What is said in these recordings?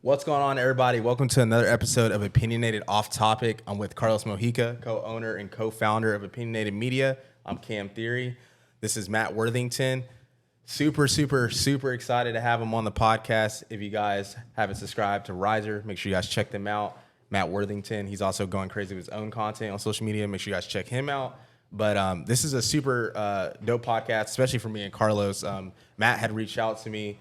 What's going on, everybody? Welcome to another episode of Opinionated Off Topic. I'm with Carlos Mojica, co-owner and co-founder of Opinionated Media. I'm Cam Theory. This is Matt Worthington. Super excited to have him on the podcast. If you guys haven't subscribed to Riser, make sure you guys check them out. Matt Worthington, he's also going crazy with his own content on social media. Make sure you guys check him out. But this is a super dope podcast, especially for me and Carlos. Matt had reached out to me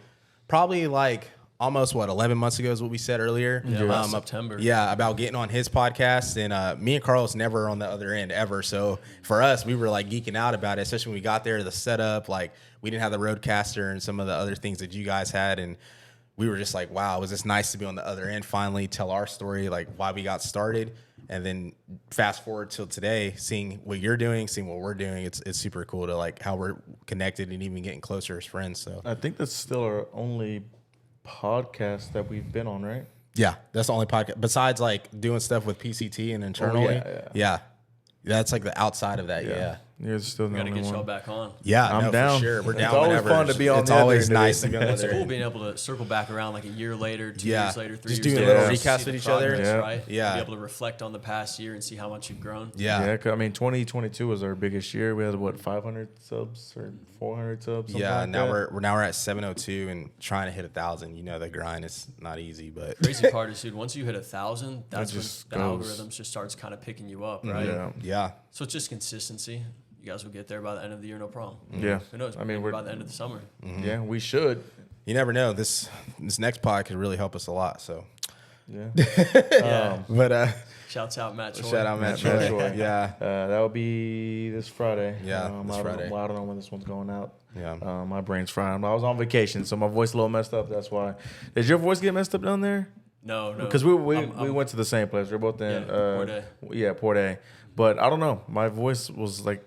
probably like almost 11 months ago is what we said earlier. Yeah, September. Yeah, about getting on his podcast, and me and Carlos never on the other end ever. So for us, we were like geeking out about it, especially when we got there. The setup, like we didn't have the Roadcaster and some of the other things that you guys had, and we were just like, wow, it was just nice to be on the other end, finally tell our story, like why we got started. And then fast forward till today, seeing what you're doing, seeing what we're doing, it's super cool to like how we're connected and even getting closer as friends. So I think that's still our only podcast that we've been on, right? yeah, that's the only podcast besides like doing stuff with PCT and internally. Yeah. That's like the outside of that. Yeah. You're still the Gotta only get y'all one. back on. Yeah, I'm no, down. for sure. We're down. It's always whenever. fun to be on It's the other always end of nice it. to be on the It's other cool end. being able to circle back around like a year later, 2 Yeah. years later, 3 Just years do a later. little see recast the with each other. progress, Yeah. right? Yeah. Be able to reflect on the past year and see how much you've grown. Yeah. 'Cause, I mean, 2022 was our biggest year. We had, 500 subs or 400 subs? something Yeah, like now that. we're at 702 and trying to hit 1,000. You know, the grind is not easy, but Crazy part is, dude, once you hit 1,000, that's when just the goes. algorithms just starts kind of picking you up, right? Yeah. yeah, So it's just consistency. You guys will get there by the end of the year, no problem. Yeah. Who knows? I mean, maybe by the end of the summer. Yeah, we should. you never know. This next pod could really help us a lot. So, Yeah. Yeah. but Shouts out Matt Choi. shout out Matt Matt Troy. Troy. Yeah, That will be this Friday. Yeah, this I don't Friday. Know, I don't know when this one's going out. yeah. My brain's frying. I was on vacation, so my voice a little messed up. That's why. Did your voice get messed up down there? No. Because we I'm- went to the same place. We're both in Port A. Port A. But I don't know. My voice was like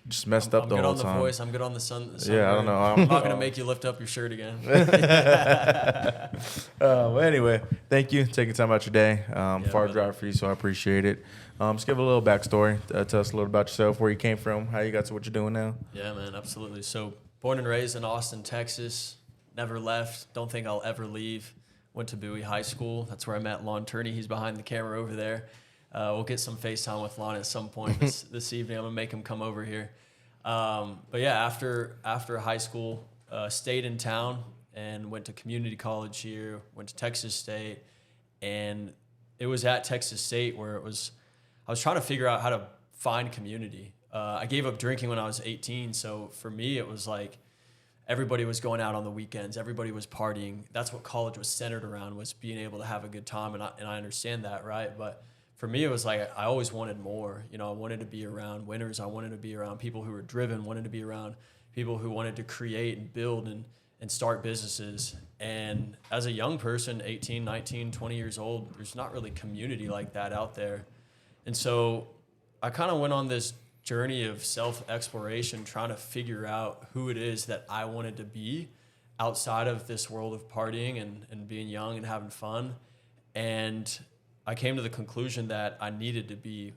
just messed up I'm the good whole on the time. voice. I'm good on the sun. Yeah, I don't know. I'm not gonna make you lift up your shirt again. Well, anyway, thank you taking time out your day. Far brother. drive for you, so I appreciate it. Just give a little backstory. Tell us a little about yourself, where you came from, how you got to what you're doing now. Yeah, man, absolutely. So, born and raised in Austin, Texas. Never left. Don't think I'll ever leave. Went to Bowie High School. That's where I met Lon Turney. He's behind the camera over there. We'll get some FaceTime with Lon at some point this evening. I'm gonna make him come over here. But yeah, after high school, stayed in town and went to community college here. Went to Texas State, and it was at Texas State where I was trying to figure out how to find community. I gave up drinking when I was 18, so for me it was like everybody was going out on the weekends. Everybody was partying. That's what college was centered around, was being able to have a good time, and I understand that, right? But for me, it was like I always wanted more. You know, I wanted to be around winners. I wanted to be around people who were driven, wanted to be around people who wanted to create and build and start businesses. And as a young person, 18, 19, 20 years old, there's not really community like that out there. And so I kind of went on this journey of self-exploration, trying to figure out who it is that I wanted to be outside of this world of partying and being young and having fun. And I came to the conclusion that I needed to be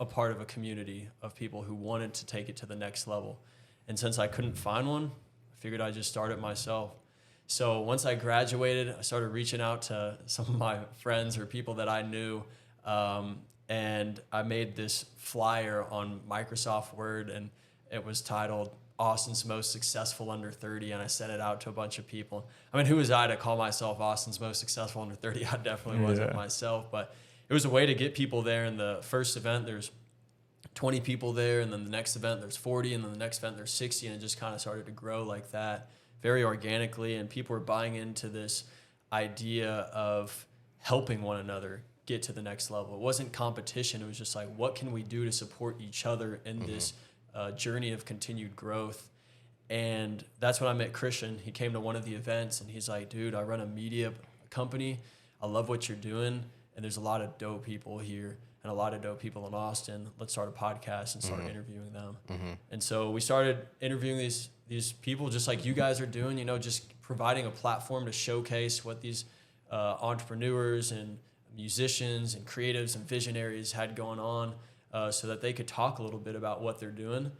a part of a community of people who wanted to take it to the next level. And since I couldn't find one, I figured I'd just start it myself. So once I graduated, I started reaching out to some of my friends or people that I knew, and I made this flyer on Microsoft Word, and it was titled Austin's Most Successful Under 30, and I sent it out to a bunch of people. I mean, who was I to call myself Austin's Most Successful Under 30? I definitely wasn't myself, but it was a way to get people there. In the first event, there's 20 people there, and then the next event, there's 40, and then the next event, there's 60, and it just kind of started to grow like that, very organically, and people were buying into this idea of helping one another get to the next level. It wasn't competition. It was just like, what can we do to support each other in this journey of continued growth? And that's when I met Christian. He came to one of the events, and he's like, dude, I run a media company. I love what you're doing, and there's a lot of dope people here and a lot of dope people in Austin. Let's start a podcast and start interviewing them. And so we started interviewing these people just like you guys are doing, you know, just providing a platform to showcase what these entrepreneurs and musicians and creatives and visionaries had going on, so that they could talk a little bit about what they're doing.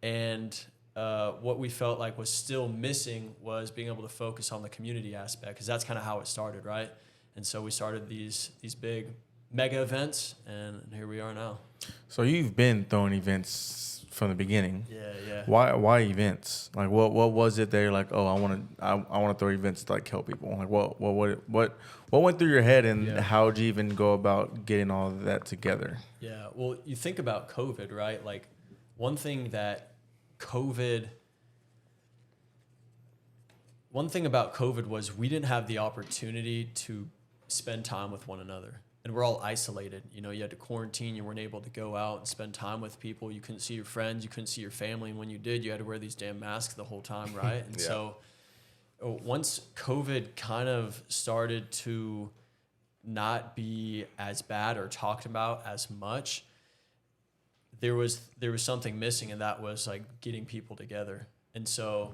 And what we felt like was still missing was being able to focus on the community aspect, because that's kind of how it started, right? And so we started these big mega events, and here we are now. So you've been throwing events from the beginning. Yeah. Why events? Like what was it there? Like, oh, I want to throw events to like help people. Like what went through your head, and how did you even go about getting all of that together? Yeah. Well, you think about COVID, right? Like one thing about COVID was we didn't have the opportunity to spend time with one another. And we're all isolated. You know, you had to quarantine. You weren't able to go out and spend time with people. You couldn't see your friends. You couldn't see your family. And when you did, you had to wear these damn masks the whole time, right? And so once COVID kind of started to not be as bad or talked about as much, there was something missing, and that was like getting people together. And so,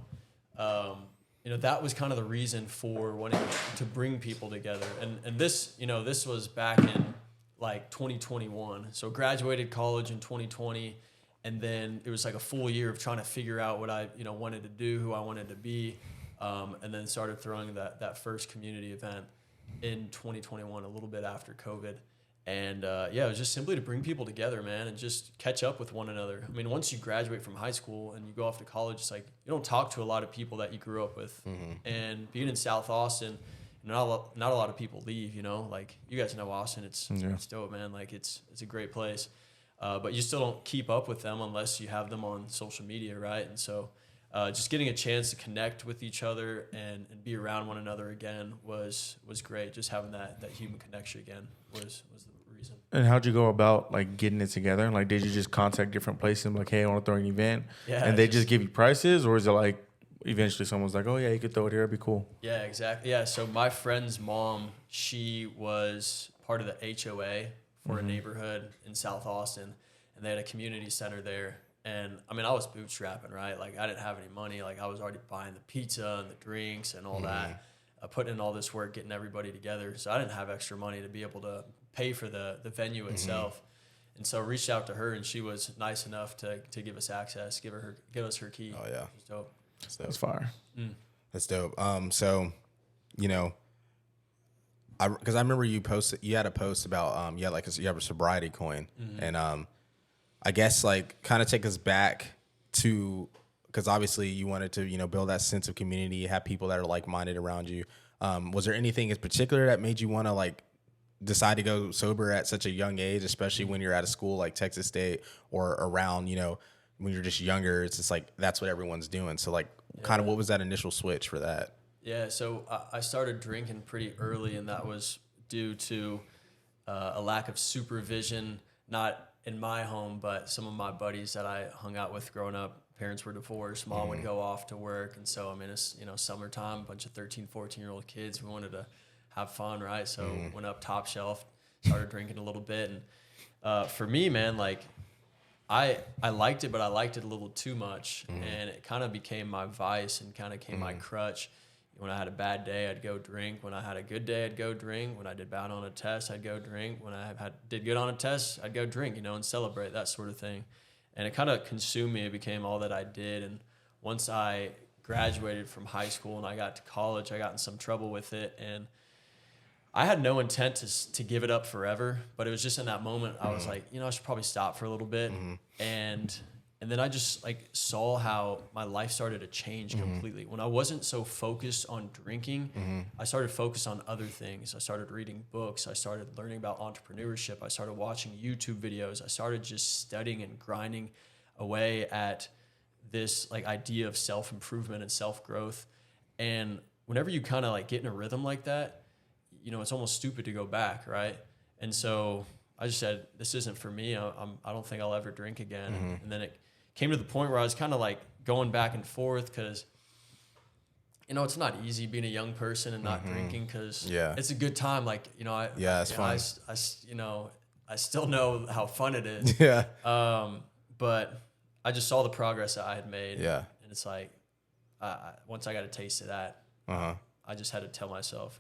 that was kind of the reason for wanting to bring people together. And this, this was back in like 2021. So graduated college in 2020, and then it was like a full year of trying to figure out what I, wanted to do, who I wanted to be, and then started throwing that first community event in 2021, a little bit after COVID. And it was just simply to bring people together, man, and just catch up with one another. I mean, once you graduate from high school and you go off to college, it's like you don't talk to a lot of people that you grew up with. Mm-hmm. And being in South Austin, not a lot of people leave. Like you guys know Austin, it's dope, man. Like it's a great place, but you still don't keep up with them unless you have them on social media, right? And so just getting a chance to connect with each other and be around one another again was great. Just having that human connection again was the reason. And how'd you go about like getting it together? Like, did you just contact different places and like, hey, I want to throw an event, and they just give you prices, or is it like eventually someone's like, oh yeah, you could throw it here, it'd be cool? Yeah, exactly. Yeah, so my friend's mom, she was part of the HOA for a neighborhood in South Austin, and they had a community center there. And I mean, I was bootstrapping, right? Like I didn't have any money. Like I was already buying the pizza and the drinks and all that, putting in all this work, getting everybody together. So I didn't have extra money to be able to pay for the venue itself. And so I reached out to her, and she was nice enough to give us access, give us her key. Oh yeah, it was dope. That's fire. That's dope. So, because I remember you had a post about you have a sobriety coin, and I guess like kind of take us back to, because obviously you wanted to build that sense of community, have people that are like minded around you. Was there anything in particular that made you want to like decide to go sober at such a young age, especially when you're at a school like Texas State or around, when you're just younger? It's just like that's what everyone's doing. So like kind of what was that initial switch for that? Yeah, so I started drinking pretty early, and that was due to a lack of supervision, not in my home, but some of my buddies that I hung out with growing up. Parents were divorced, mom would go off to work, and so I mean it's summertime, a bunch of 13, 14-year-old kids. We wanted to have fun, right? So went up top shelf, started drinking a little bit, and for me, man, like I liked it, but I liked it a little too much, and it kind of became my vice and kind of became my crutch. When I had a bad day, I'd go drink. When I had a good day, I'd go drink. When I did bad on a test, I'd go drink. When I did good on a test, I'd go drink, and celebrate, that sort of thing. And it kind of consumed me. It became all that I did. And once I graduated from high school and I got to college, I got in some trouble with it. And I had no intent to give it up forever, but it was just in that moment I was like, I should probably stop for a little bit. And then I just like saw how my life started to change completely. When I wasn't so focused on drinking, I started focused on other things. I started reading books. I started learning about entrepreneurship. I started watching YouTube videos. I started just studying and grinding away at this like idea of self-improvement and self-growth. And whenever you kind of like get in a rhythm like that, it's almost stupid to go back, right? And so I just said, this isn't for me. I don't think I'll ever drink again. And then it came to the point where I was kind of like going back and forth because, it's not easy being a young person and not drinking because it's a good time. Like, it's fun. I still know how fun it is. But I just saw the progress that I had made. Yeah. And it's like, once I got a taste of that, I just had to tell myself,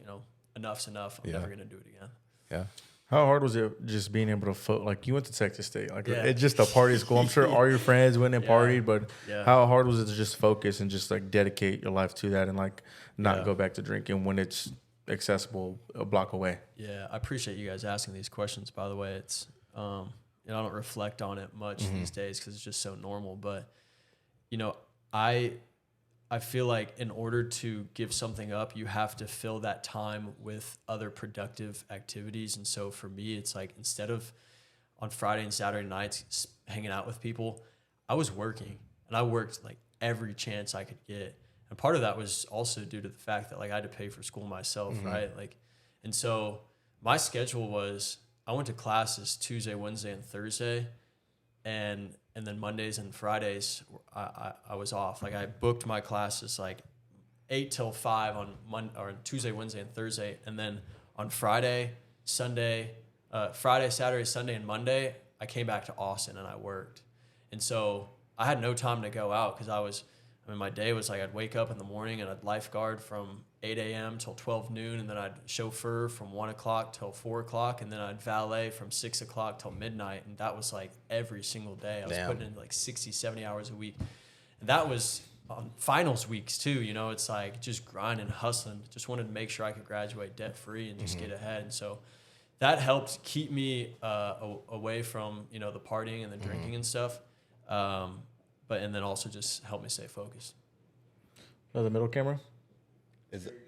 enough's enough. I'm never going to do it again. Yeah. How hard was it just being able to like you went to Texas State, like it's just a party school. I'm sure all your friends went and partied, but how hard was it to just focus and just like dedicate your life to that and like not go back to drinking when it's accessible a block away. Yeah, I appreciate you guys asking these questions. By the way, it's I don't reflect on it much these days because it's just so normal. But I feel like in order to give something up, you have to fill that time with other productive activities. And so for me, it's like instead of on Friday and Saturday nights hanging out with people, I was working, and I worked like every chance I could get. And part of that was also due to the fact that like I had to pay for school myself, right? Like, and so my schedule was I went to classes Tuesday, Wednesday, and Thursday, and then Mondays and Fridays I was off. Like I booked my classes like 8 till 5 on Tuesday, Wednesday, and Thursday, and then on Friday, Saturday, Sunday, and Monday I came back to Austin and I worked. And so I had no time to go out because my day was like I'd wake up in the morning and I'd lifeguard from 8 a.m. till 12 noon, and then I'd chauffeur from 1 o'clock till 4 o'clock, and then I'd valet from 6 o'clock till midnight. And that was like every single day. I was putting in like 60, 70 hours a week. And that was on finals weeks too. It's like just grinding, hustling. Just wanted to make sure I could graduate debt free and just get ahead. And so that helped keep me away from, the partying and the drinking and stuff. And then also just help me stay focused. Oh, the middle camera? Is it?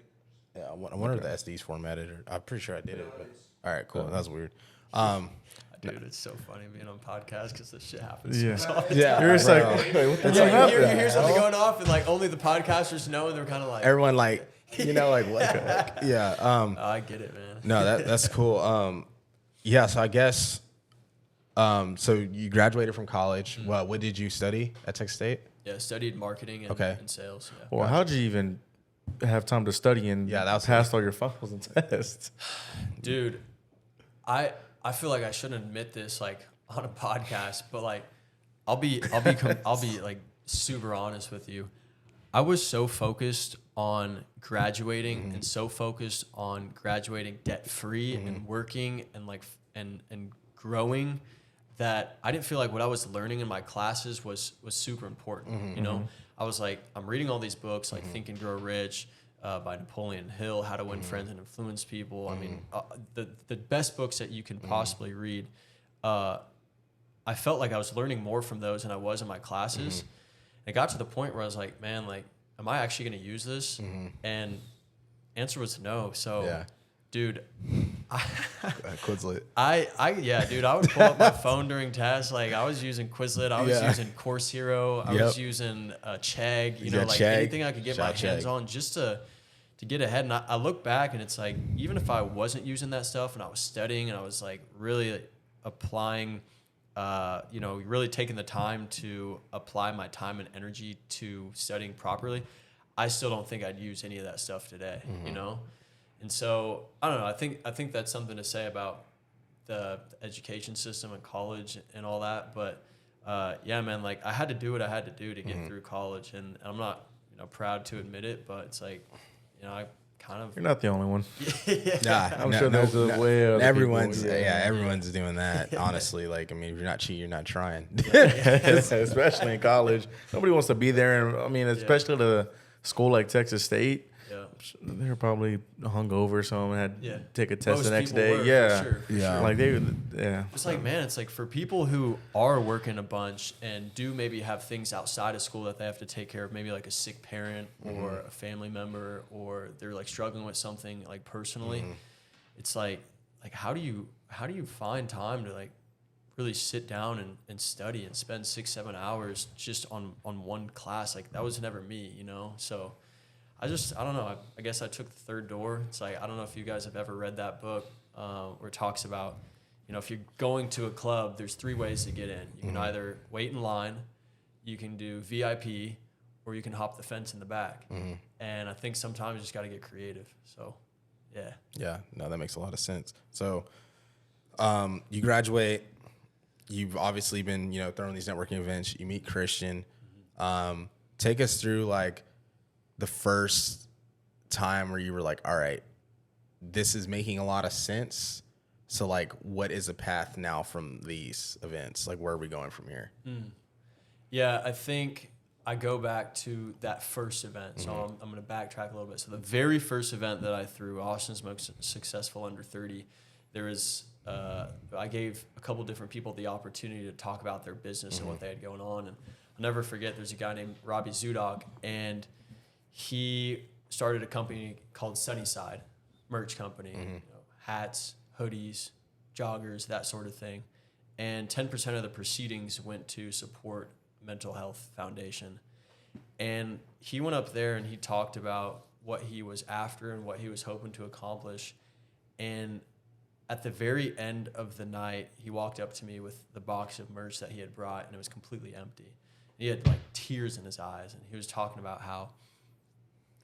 Yeah, I wonder if the SD's formatted. I'm pretty sure I did it. But, all right, cool. That was weird. Dude, it's so funny being on podcasts because this shit happens. Yeah. Yeah, You're just like, wait, what the hell you hear something going off, and like only the podcasters know, and they're kind of like everyone like like what? Yeah. I get it, man. No, that's cool. Yeah. So I guess. So you graduated from college. Well, what did you study at Texas State? Yeah, studied marketing and sales. Yeah. Well, how'd you even have time to study and pass all your finals and tests? Dude, I feel like I shouldn't admit this like on a podcast, but like I'll be like super honest with you. I was so focused on graduating and so focused on graduating debt free and working and like and growing that I didn't feel like what I was learning in my classes was super important. I was like, I'm reading all these books like Think and Grow Rich by Napoleon Hill, How to Win Friends and Influence People. I mean, the best books that you can possibly read. I felt like I was learning more from those than I was in my classes. It got to the point where I was like, man, like, am I actually going to use this? And answer was no. So, dude, Quizlet. Dude, I would pull up my phone during tests. Like I was using Quizlet, I was using Course Hero, I was using Chegg, anything I could get my hands on just to get ahead. And I look back and it's like, even if I wasn't using that stuff and I was studying and I was like really applying, really taking the time to apply my time and energy to studying properly, I still don't think I'd use any of that stuff today, And so I don't know. I think that's something to say about the education system and college and all that. But yeah, man, like I had to do what I had to do to get through college, and I'm not proud to admit it, but it's like I kind of. You're not the only one. I'm sure there's a way. Everyone's everyone's doing that. Honestly, like I mean, if you're not cheating, you're not trying. Especially in college, nobody wants to be there, and I mean, especially at a school like Texas State. They were probably hungover, some had to take a test the next day. Like It's like, man, it's like for people who are working a bunch and do maybe have things outside of school that they have to take care of, maybe like a sick parent or a family member, or they're like struggling with something like personally. It's like how do you find time to like really sit down and study and spend 6-7 hours just on one class? Like that was never me, So. I don't know. I guess I took the third door. It's like, I don't know if you guys have ever read that book where it talks about, if you're going to a club, there's 3 ways to get in. You can either wait in line, you can do VIP, or you can hop the fence in the back. And I think sometimes you just got to get creative. So, yeah. Yeah. No, that makes a lot of sense. So you graduate. You've obviously been, throwing these networking events. You meet Christian. Take us through, like, the first time where you were like, all right, this is making a lot of sense. So like, what is a path now from these events? Like, where are we going from here? Yeah, I think I go back to that first event. So I'm going to backtrack a little bit. So the very first event that I threw, Austin's Most Successful Under 30, there was, I gave a couple different people the opportunity to talk about their business and what they had going on. And I'll never forget, there's a guy named Robbie Zudok, and he started a company called Sunnyside merch company, you know, hats, hoodies, joggers, that sort of thing. And 10% of the proceedings went to support Mental Health Foundation. And he went up there and he talked about what he was after and what he was hoping to accomplish. And at the very end of the night, he walked up to me with the box of merch that he had brought, and it was completely empty. He had like tears in his eyes, and he was talking about how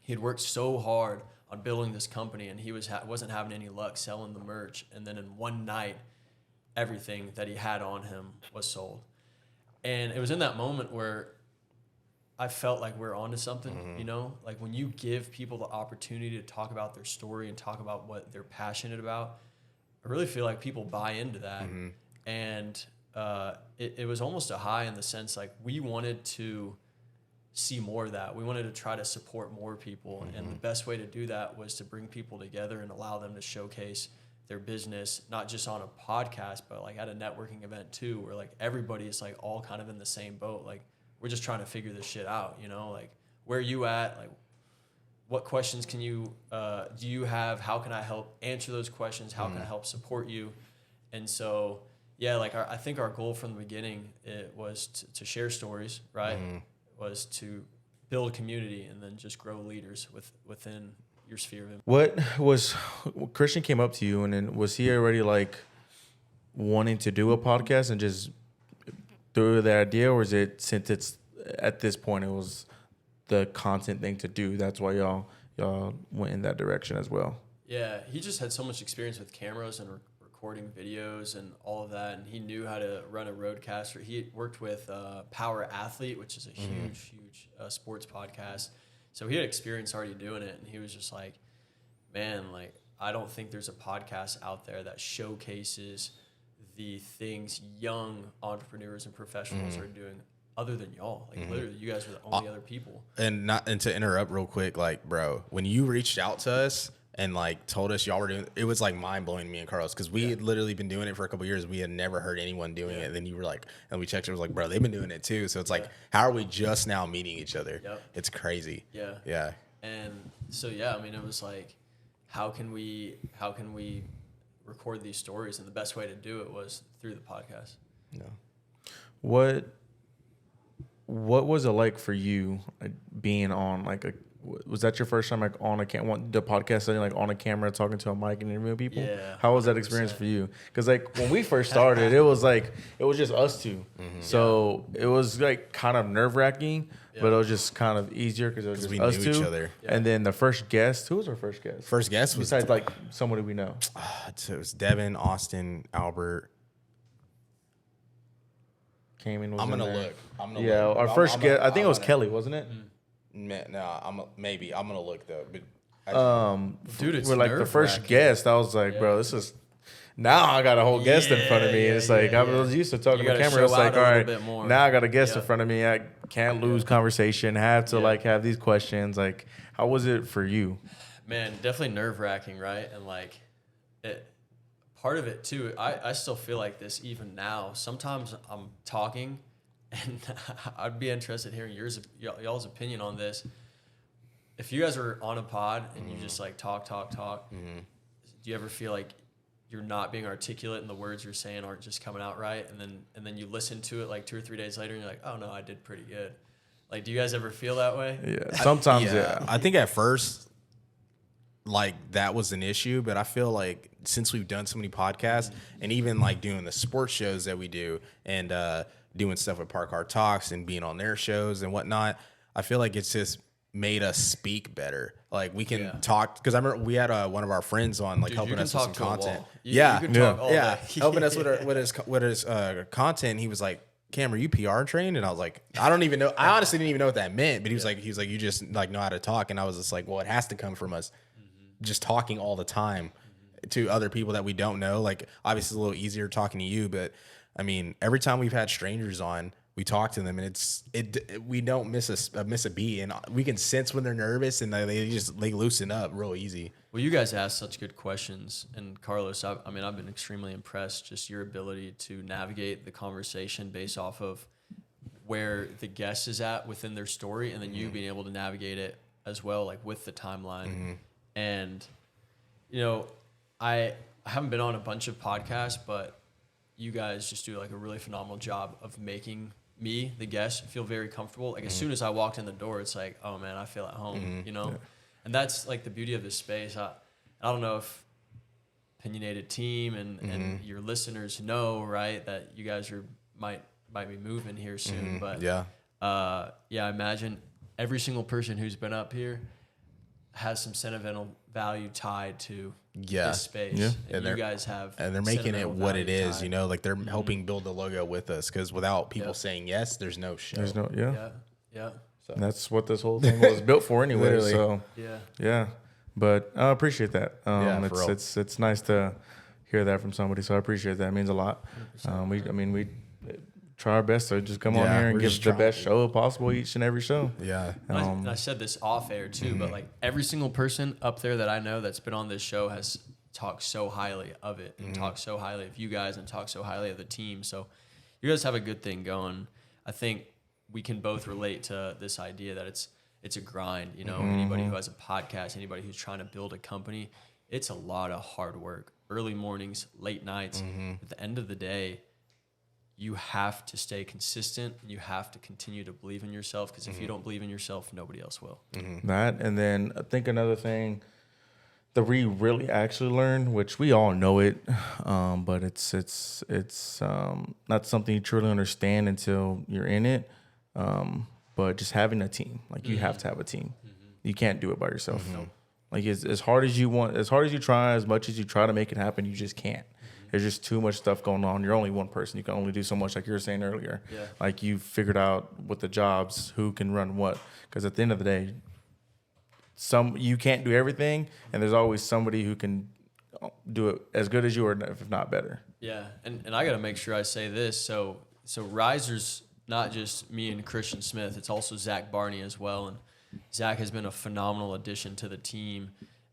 he had worked so hard on building this company, and he wasn't having any luck selling the merch. And then in one night, everything that he had on him was sold. And it was in that moment where I felt like we're onto something, you know? Like when you give people the opportunity to talk about their story and talk about what they're passionate about, I really feel like people buy into that. And it was almost a high in the sense like we wanted to see more of that. We wanted to try to support more people. And the best way to do that was to bring people together and allow them to showcase their business, not just on a podcast, but like at a networking event too, where like everybody is like all kind of in the same boat. Like we're just trying to figure this shit out, you know, like where are you at? Like what questions can you, do you have? How can I help answer those questions? How can I help support you? And so, yeah, like I think our goal from the beginning, it was to share stories, right? Was to build a community and then just grow leaders within your sphere of influence. What Christian came up to you, and then was he already like wanting to do a podcast and just threw the idea, or is it since it's at this point it was the content thing to do, that's why y'all went in that direction as well? Yeah, he just had so much experience with cameras and recording videos and all of that, and he knew how to run a roadcaster. He worked with Power Athlete, which is a huge sports podcast. So he had experience already doing it, and he was just like, man, like, I don't think there's a podcast out there that showcases the things young entrepreneurs and professionals are doing other than y'all. Like, literally, you guys are the only other people. And to interrupt real quick, like, bro, when you reached out to us and, like, told us y'all were doing it, was, like, mind-blowing, me and Carlos, because we had literally been doing it for a couple of years. We had never heard anyone doing it. And then you were like, and we checked, it was like, bro, they've been doing it too. So it's like, how are we just now meeting each other? It's crazy. Yeah. And so, yeah, I mean, it was like, how can we record these stories? And the best way to do it was through the podcast. No. What was it like for you being on like was that your first time like on the podcast setting, like on a camera talking to a mic and interviewing people? Yeah. How was that experience for you? Because like when we first started, it was just us two. So it was like kind of nerve wracking, but it was just kind of easier because it was just we us knew two. each other. And then the first guest, who was our first guest? First guest was besides like somebody we know. it was Devin, Austin, Albert. Came in. I'm gonna look. Our first guest, I think it was Kelly, wasn't it? No, I'm gonna look though. But Dude, it's we're like the first nerve-wracking. guest. I was like, bro, this is. Now I got a whole guest in front of me. It's like I was used to talking to the camera. It's like, all right, now I got a guest in front of me. I can't lose conversation. Have to like have these questions. Like, how was it for you? Man, definitely nerve-wracking, right? And like, part of it too, I still feel like this even now. Sometimes I'm talking, and I'd be interested in hearing y'all's opinion on this. If you guys are on a pod and you just like talk, do you ever feel like you're not being articulate and the words you're saying aren't just coming out right? And then you listen to it like 2 or 3 days later and you're like, oh no, I did pretty good. Like, do you guys ever feel that way? Yeah, sometimes. I think at first, like, that was an issue, but I feel like since we've done so many podcasts and even like doing the sports shows that we do and doing stuff with Park Car Talks and being on their shows and whatnot, I feel like it's just made us speak better. Like, we can talk, because I remember we had one of our friends on, like, helping us with some content. You can talk all day. Helping us with his content. He was like, Cam, are you PR trained? And I was like, I don't even know. I honestly didn't even know what that meant. But he was like, you just like know how to talk. And I was just like, well, it has to come from us just talking all the time to other people that we don't know. Like, obviously it's a little easier talking to you, but I mean, every time we've had strangers on, we talk to them, and we don't miss a beat, and we can sense when they're nervous, and they loosen up real easy. Well, you guys ask such good questions, and Carlos, I mean, I've been extremely impressed just your ability to navigate the conversation based off of where the guest is at within their story, and then you being able to navigate it as well, like with the timeline. And I haven't been on a bunch of podcasts, but you guys just do like a really phenomenal job of making me, the guest, feel very comfortable. Like as soon as I walked in the door, it's like, oh man, I feel at home, Yeah. And that's like the beauty of this space. I don't know if Opinionated team and your listeners know, right, that you guys might be moving here soon. But I imagine every single person who's been up here has some sentimental value tied to this space. Yeah. And you guys have, and they're making it what it is, like they're helping build the logo with us, because without people saying yes, there's no show. There's no, Yeah. So. And that's what this whole thing was built for anyway. Literally. So yeah. But I appreciate that. It's nice to hear that from somebody. So I appreciate that. It means a lot. We try our best to just come on here and give the best show possible each and every show. Yeah. And I said this off air too, but like every single person up there that I know that's been on this show has talked so highly of it, and talked so highly of you guys, and talked so highly of the team. So you guys have a good thing going. I think we can both relate to this idea that it's a grind. Anybody who has a podcast, anybody who's trying to build a company, it's a lot of hard work. Early mornings, late nights. At the end of the day, you have to stay consistent, and you have to continue to believe in yourself, because if you don't believe in yourself, nobody else will. That, and then I think another thing that we really actually learned, which we all know it, but it's not something you truly understand until you're in it. But just having a team, like you have to have a team. You can't do it by yourself. Like as hard as you want, as hard as you try, as much as you try to make it happen, you just can't. There's just too much stuff going on. You're only one person. You can only do so much, like you were saying earlier. Yeah. Like you figured out with the jobs who can run what. Because at the end of the day, you can't do everything, and there's always somebody who can do it as good as you, or if not better. Yeah, and I got to make sure I say this. So Riser's not just me and Christian Smith. It's also Zach Barney as well. And Zach has been a phenomenal addition to the team.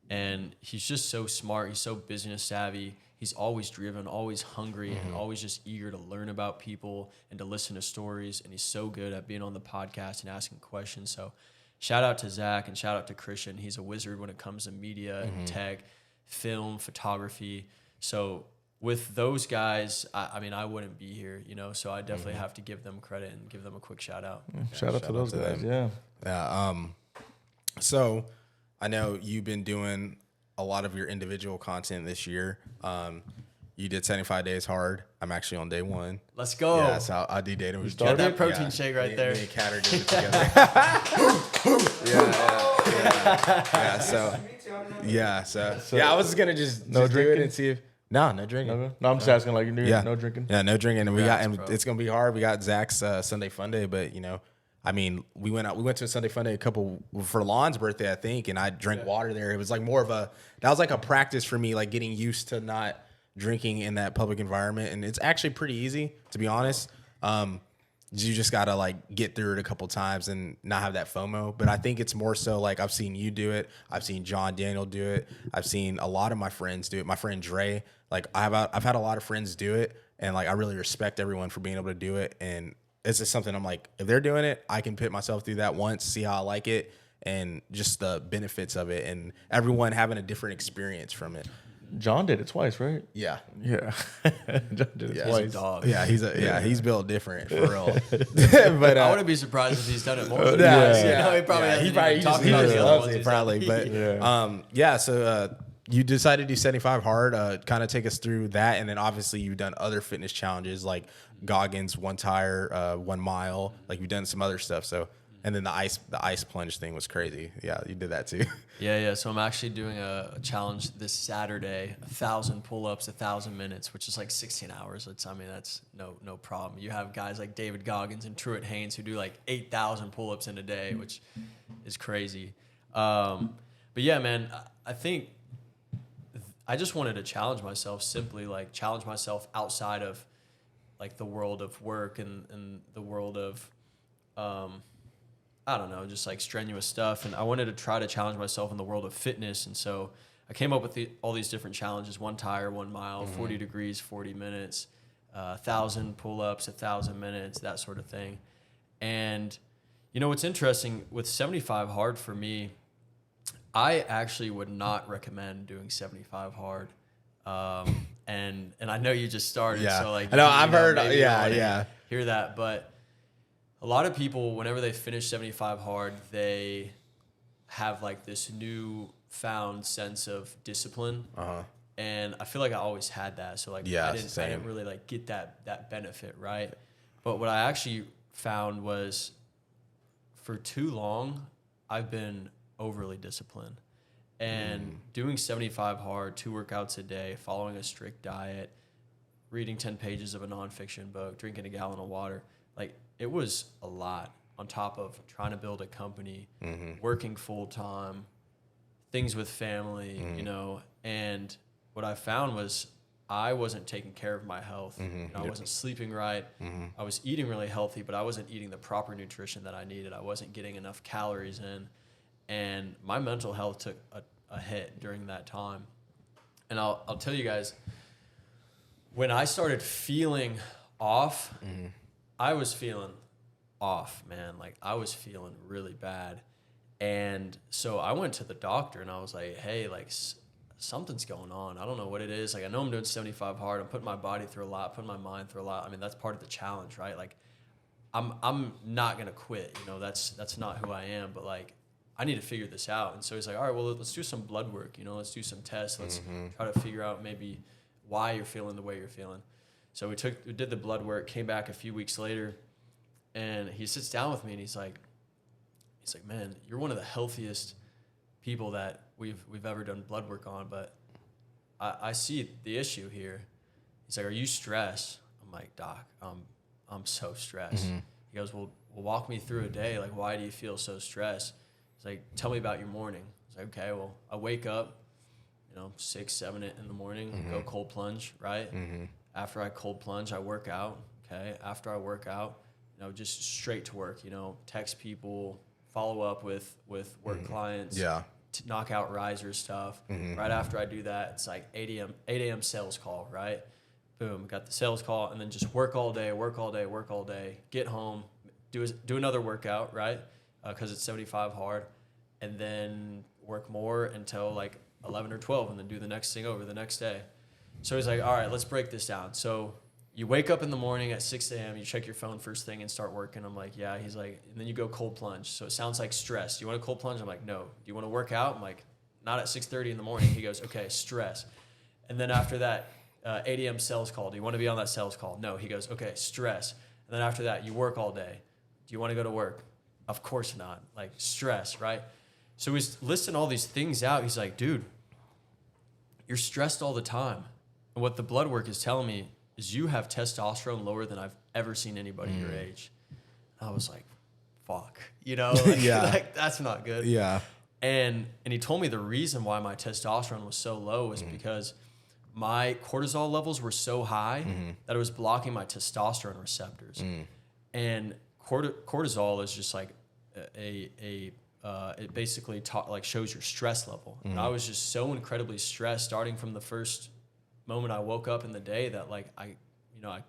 And he's just so smart. He's so business savvy. He's always driven, always hungry, and always just eager to learn about people and to listen to stories. And he's so good at being on the podcast and asking questions. So shout out to Zach and shout out to Christian. He's a wizard when it comes to media and tech, film, photography. So with those guys, I wouldn't be here, so I definitely have to give them credit and give them a quick shout out. Shout out to those guys, Yeah. So I know you've been doing a lot of your individual content this year. You did 75 days hard. I'm actually on day 1. Let's go. Yeah, so I do data. We started that protein shake right there. Me and Kat are doing it together. I was just gonna just do it and see if. No drinking. No, I'm just asking, like, no drinking. Yeah, no drinking. And it's gonna be hard. We got Zach's Sunday Fun Day, but we went to a Sunday Fun Day for Lon's birthday, I think, and I drank water there. It was like that was like a practice for me, like getting used to not drinking in that public environment. And it's actually pretty easy, to be honest. You just gotta like get through it a couple times and not have that FOMO. But I think it's more so like I've seen you do it. I've seen John Daniel do it. I've seen a lot of my friends do it. My friend Dre, like I've had a lot of friends do it, and like I really respect everyone for being able to do it. And it's just something I'm like, if they're doing it, I can put myself through that once, see how I like it, and just the benefits of it, and everyone having a different experience from it. John did it twice, right? Yeah. John did it twice. He's a dog. Yeah, he's built different for real. But I wouldn't be surprised if he's done it more. He loves it probably. But so you decided to do 75 hard. Kind of take us through that, and then obviously you've done other fitness challenges like Goggins 1 tire, 1 mile. Like you've done some other stuff. So. And then the ice plunge thing was crazy. Yeah, you did that too. Yeah. So I'm actually doing a challenge this Saturday, 1,000 pull-ups, 1,000 minutes, which is like 16 hours. That's no problem. You have guys like David Goggins and Truett Haynes who do like 8,000 pull-ups in a day, which is crazy. But yeah, man, I think I just wanted to challenge myself, simply like challenge myself outside of like the world of work and the world of, I don't know, just like strenuous stuff. And I wanted to try to challenge myself in the world of fitness. And so I came up with all these different challenges: 1 tire, 1 mile, 40 degrees, 40 minutes, 1,000 pull-ups, 1,000 minutes, that sort of thing. And, you know, what's interesting with 75 hard for me, I actually would not recommend doing 75 hard. And I know you just started, so like, I know I've heard, hear that. But a lot of people, whenever they finish 75 hard, they have like this new found sense of discipline. And I feel like I always had that. So like, I didn't really like get that benefit. Right. But what I actually found was, for too long, I've been overly disciplined. And doing 75 hard, 2 workouts a day, following a strict diet, reading 10 pages of a nonfiction book, drinking a gallon of water, like, it was a lot on top of trying to build a company, working full time, things with family, you know. And what I found was I wasn't taking care of my health. You know, I wasn't sleeping right. I was eating really healthy, but I wasn't eating the proper nutrition that I needed. I wasn't getting enough calories in. And my mental health took a hit during that time. And I'll tell you guys, when I started feeling off, I was feeling off, man. Like, I was feeling really bad. And so I went to the doctor and I was like, hey, like, something's going on. I don't know what it is. Like, I know I'm doing 75 hard. I'm putting my body through a lot, putting my mind through a lot. I mean, that's part of the challenge, right? Like, I'm not going to quit. You know, that's not who I am. But, like, I need to figure this out. And so he's like, all right, well, let's do some blood work. You know, let's do some tests. Let's try to figure out maybe why you're feeling the way you're feeling. So we did the blood work, came back a few weeks later, and he sits down with me and he's like, man, you're one of the healthiest people that we've ever done blood work on, but I see the issue here. He's like, are you stressed? I'm like, Doc, I'm so stressed. He goes, well, walk me through a day. Like, why do you feel so stressed? He's like, tell me about your morning. I was like, okay, well, I wake up, you know, 6, 7 in the morning, go cold plunge, right? After I cold plunge, I work out, okay? After I work out, you know, just straight to work, you know, text people, follow up with work clients, knock out riser stuff. Right after I do that, it's like 8 a.m. sales call, right? Boom, got the sales call, and then just work all day, get home, do another workout, right? Because it's 75 hard, and then work more until like 11 or 12, and then do the next thing over the next day. So he's like, all right, let's break this down. So you wake up in the morning at 6 a.m., you check your phone first thing and start working. I'm like, yeah. He's like, and then you go cold plunge. So it sounds like stress. Do you want to cold plunge? I'm like, no. Do you want to work out? I'm like, not at 6:30 in the morning. He goes, okay, stress. And then after that, 8 a.m. sales call. Do you want to be on that sales call? No. He goes, okay, stress. And then after that, you work all day. Do you want to go to work? Of course not. Like, stress, right? So he's listing all these things out. He's like, dude, you're stressed all the time. And what the blood work is telling me is you have testosterone lower than I've ever seen anybody your age. I was like, fuck, you know, like, like, that's not good. And he told me the reason why my testosterone was so low was because my cortisol levels were so high that it was blocking my testosterone receptors. And cortisol is just like it basically shows your stress level. And I was just so incredibly stressed starting from the first moment I woke up in the day that like I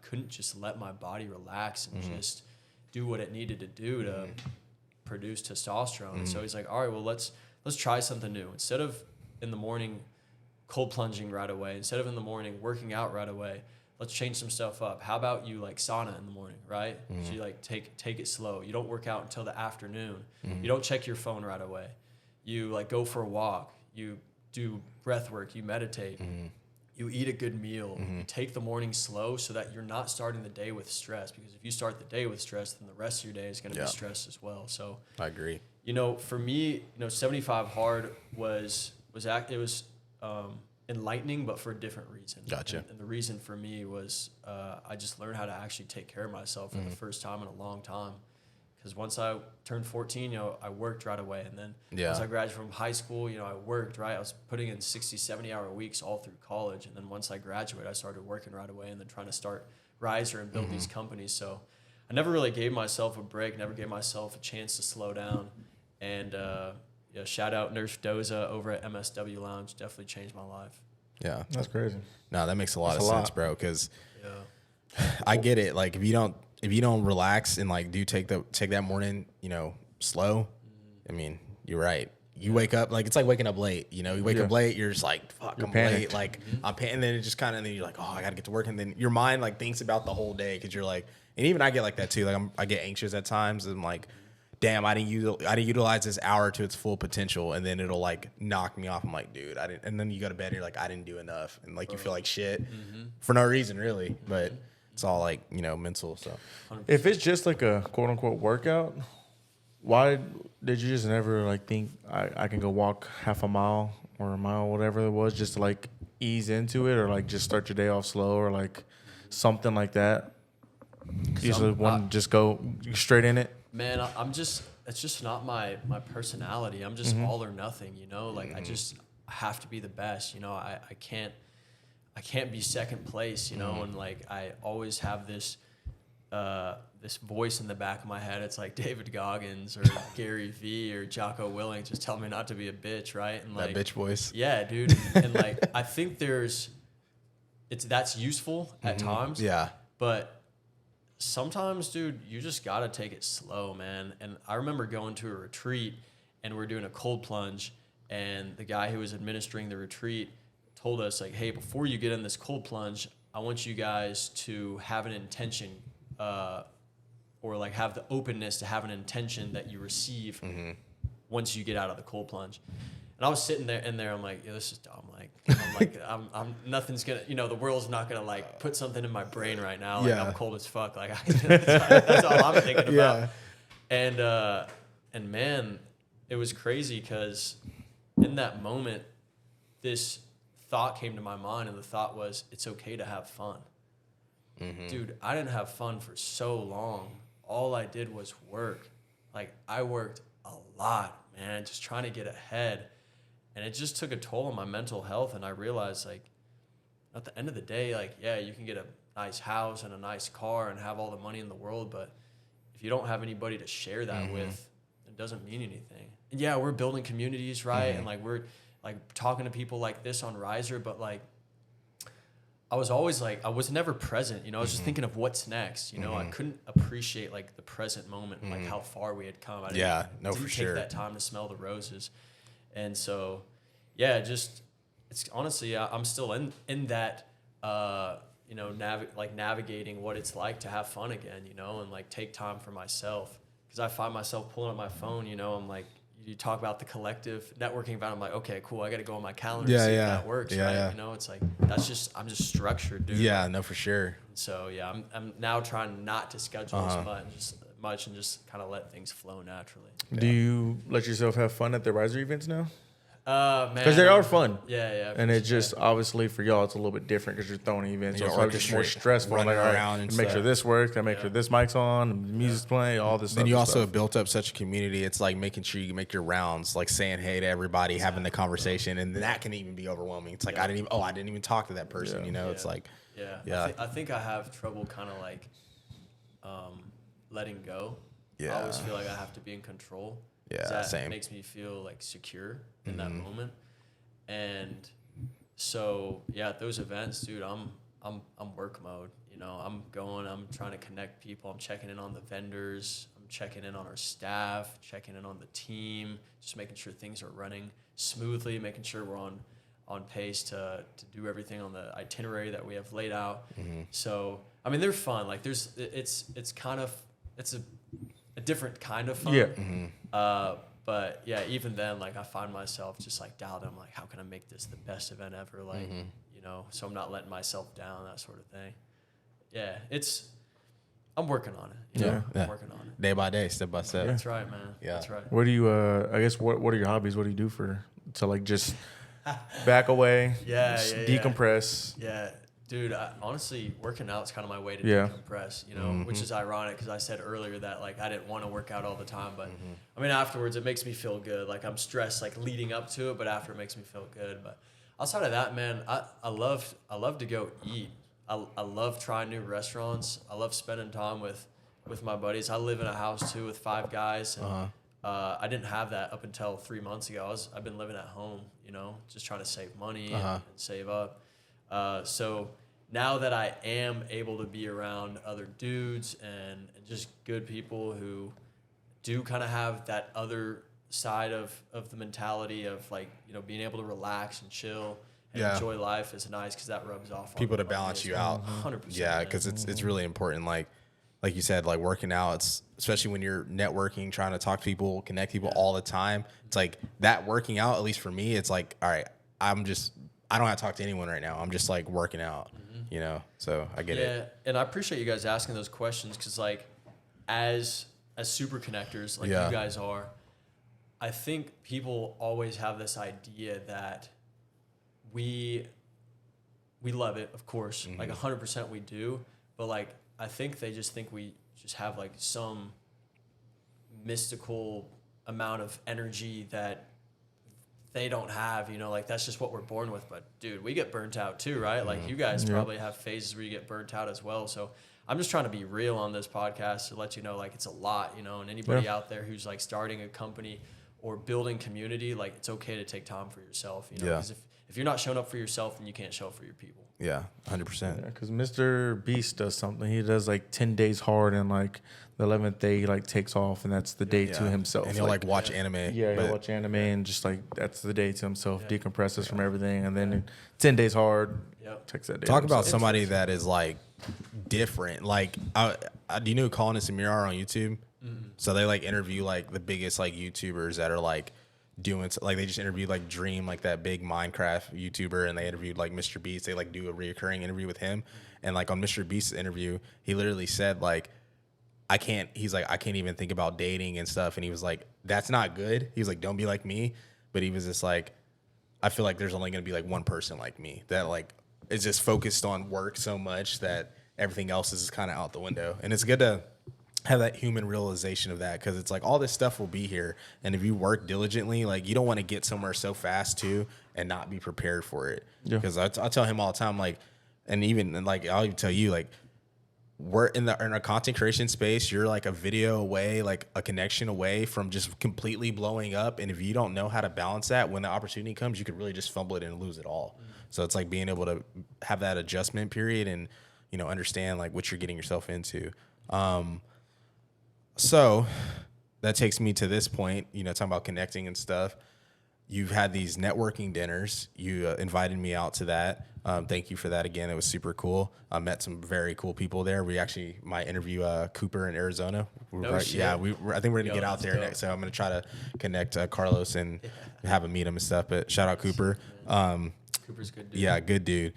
couldn't just let my body relax and just do what it needed to do to produce testosterone. And so he's like, all right, well, let's try something new. Instead of in the morning cold plunging right away, instead of in the morning working out right away, let's change some stuff up. How about you like sauna in the morning, right? So you like take it slow. You don't work out until the afternoon. You don't check your phone right away. You like go for a walk. You do breath work. You meditate. You eat a good meal. You take the morning slow so that you're not starting the day with stress, because if you start the day with stress, then the rest of your day is going to be stressed as well. So I agree. You know, for me, 75 hard was enlightening, but for a different reason. Gotcha. And the reason for me was I just learned how to actually take care of myself for the first time in a long time. Because once I turned 14, I worked right away. And then once I graduated from high school, I worked, right? I was putting in 60, 70-hour weeks all through college. And then once I graduated, I started working right away and then trying to start Riser and build these companies. So I never really gave myself a break, never gave myself a chance to slow down. And shout out Nurse Doza over at MSW Lounge. Definitely changed my life. Yeah. That's crazy. No, that makes a lot of sense, bro. Because Yeah. I get it. Like if you don't relax and like take that morning, slow. I mean, you're right. You wake up like it's like waking up late. You wake up late. You're just like, fuck, I'm late. Like I'm and then it just kind of, and then you're like, oh, I gotta get to work, and then your mind like thinks about the whole day because you're like, and even I get like that too. Like I get anxious at times, and I'm like, damn, I didn't utilize this hour to its full potential, and then it'll like knock me off. I'm like, dude, I didn't. And then you go to bed, and you're like, I didn't do enough, and like you feel like shit for no reason really, but it's all like mental. So 100%. If it's just like a quote unquote workout, why did you just never like think I can go walk half a mile or a mile, whatever it was, just to like ease into it, or like just start your day off slow, or like something like that? You just go straight in it. Man, it's just not my personality. I'm just all or nothing, like I just have to be the best, I can't be second place, and like I always have this voice in the back of my head. It's like David Goggins or Gary Vee or Jocko Willink just tell me not to be a bitch, right? And like that bitch voice. Yeah, dude. And like I think that's useful at times. Yeah. But sometimes, dude, you just gotta take it slow, man. And I remember going to a retreat and we're doing a cold plunge, and the guy who was administering the retreat told us like, hey, before you get in this cold plunge, I want you guys to have an intention, or like have the openness to have an intention that you receive once you get out of the cold plunge. And I was sitting there, I'm like, yeah, this is dumb. I'm nothing's gonna, the world's not gonna like put something in my brain right now. Like I'm cold as fuck. Like that's all I'm thinking about. And man, it was crazy because in that moment, this thought came to my mind, and the thought was, it's okay to have fun. Dude, I didn't have fun for so long. All I did was work. Like I worked a lot, man, just trying to get ahead. And it just took a toll on my mental health. And I realized, like, at the end of the day, like, yeah, you can get a nice house and a nice car and have all the money in the world, but if you don't have anybody to share that with, it doesn't mean anything. And yeah, we're building communities, right? And like we're like talking to people like this on Riser, but like I was always like, I was never present, I was just thinking of what's next, I couldn't appreciate like the present moment and like how far we had come. I didn't take that time to smell the roses. And so, yeah, it's honestly, I'm still in that, navigating what it's like to have fun again, and like take time for myself. Because I find myself pulling up my phone, I'm like, you talk about the collective networking about, I'm like, okay, cool, I got to go on my calendar and see if that works, right? Yeah. It's like, I'm just structured, dude. Yeah, no, for sure. So, yeah, I'm now trying not to schedule as much and just kind of let things flow naturally. Do you let yourself have fun at the Riser events now? Man, because they are fun. Yeah. And it's just obviously for y'all, it's a little bit different because you're throwing events. So it's probably just more stressful. Like, around and make sure this works. I make sure this mic's on, the music's playing, all this stuff. Then you also have built up such a community. It's like making sure you make your rounds, like saying hey to everybody, having the conversation, and that can even be overwhelming. It's like I didn't even talk to that person. It's like I think I have trouble kind of like letting go. Yeah. I always feel like I have to be in control. Yeah, that same. Makes me feel like secure in that moment. And so, yeah, at those events, dude, I'm work mode. I'm trying to connect people. I'm checking in on the vendors. I'm checking in on our staff, checking in on the team, just making sure things are running smoothly, making sure we're on pace to do everything on the itinerary that we have laid out. So, I mean, they're fun. Like it's a different kind of fun. Yeah. But yeah, even then, like I find myself just like dialed in. I'm like, how can I make this the best event ever? Like, so I'm not letting myself down, that sort of thing. Yeah, I'm working on it. I'm working on it. Day by day, step by step. That's right, man. Yeah. That's right. What do you, I guess, what are your hobbies? What do you do to like just back away, decompress? Yeah. Dude, honestly, working out is kind of my way to decompress, which is ironic because I said earlier that, like, I didn't want to work out all the time. But, I mean, afterwards, it makes me feel good. Like, I'm stressed, like, leading up to it, but after it makes me feel good. But outside of that, man, I love to go eat. I love trying new restaurants. I love spending time with my buddies. I live in a house too with 5 guys. And, I didn't have that up until 3 months ago. I've been living at home, just trying to save money and save up. So now that I am able to be around other dudes and just good people who do kind of have that other side of the mentality of like, being able to relax and chill and enjoy life is nice because that rubs off people to balance you out. 100%. Yeah, because it's really important. Like you said, like working out, it's especially when you're networking, trying to talk to people, connect people all the time. It's like that working out, at least for me, it's like, all right, I don't have to talk to anyone right now. I'm just like working out, so I get it. Yeah, and I appreciate you guys asking those questions because like as super connectors like you guys are, I think people always have this idea that we love it, of course, like 100% we do, but like I think they just think we just have like some mystical amount of energy that they don't have, like that's just what we're born with. But dude, we get burnt out too, right? Like you guys probably have phases where you get burnt out as well. So I'm just trying to be real on this podcast to let you know, like it's a lot, and anybody out there who's like starting a company or building community, like it's okay to take time for yourself, because if you're not showing up for yourself, then you can't show up for your people. Yeah, 100%. Because Mr. Beast does something. He does like 10 days hard, and like the 11th day he like takes off, and that's the day to himself. And he'll like watch anime. Yeah, he'll watch anime and just like that's the day to himself. Decompresses from everything, and then 10 days hard. Takes that day. Talk about somebody that is like different. Like, do you know who Colin and Samir are on YouTube? So they like interview like the biggest like YouTubers that are like doing, like they just interviewed like Dream, like that big Minecraft YouTuber, and they interviewed like Mr. Beast. They like do a reoccurring interview with him, and like on Mr. Beast's interview, he literally said like, I can't even think about dating and stuff, and he was like, that's not good. He was like, don't be like me, but he was just like, I feel like there's only gonna be like one person like me that like is just focused on work so much that everything else is just kind of out the window, and it's good to have that human realization of that, because it's like all this stuff will be here, and if you work diligently, like you don't want to get somewhere so fast too and not be prepared for it. Because I tell him all the time, like, and like I'll even tell you, like, we're in a content creation space, you're like a video away, like a connection away from just completely blowing up, and if you don't know how to balance that, when the opportunity comes, you could really just fumble it and lose it all. So it's like being able to have that adjustment period and understand like what you're getting yourself into. So that takes me to this point, talking about connecting and stuff. You've had these networking dinners. You invited me out to that. Thank you for that again. It was super cool. I met some very cool people there. We actually might interview Cooper in Arizona. Shit. Yeah, I think we're going to get out there next. So I'm going to try to connect Carlos and have him meet him and stuff. But shout out Cooper. Cooper's good dude. Yeah, good dude.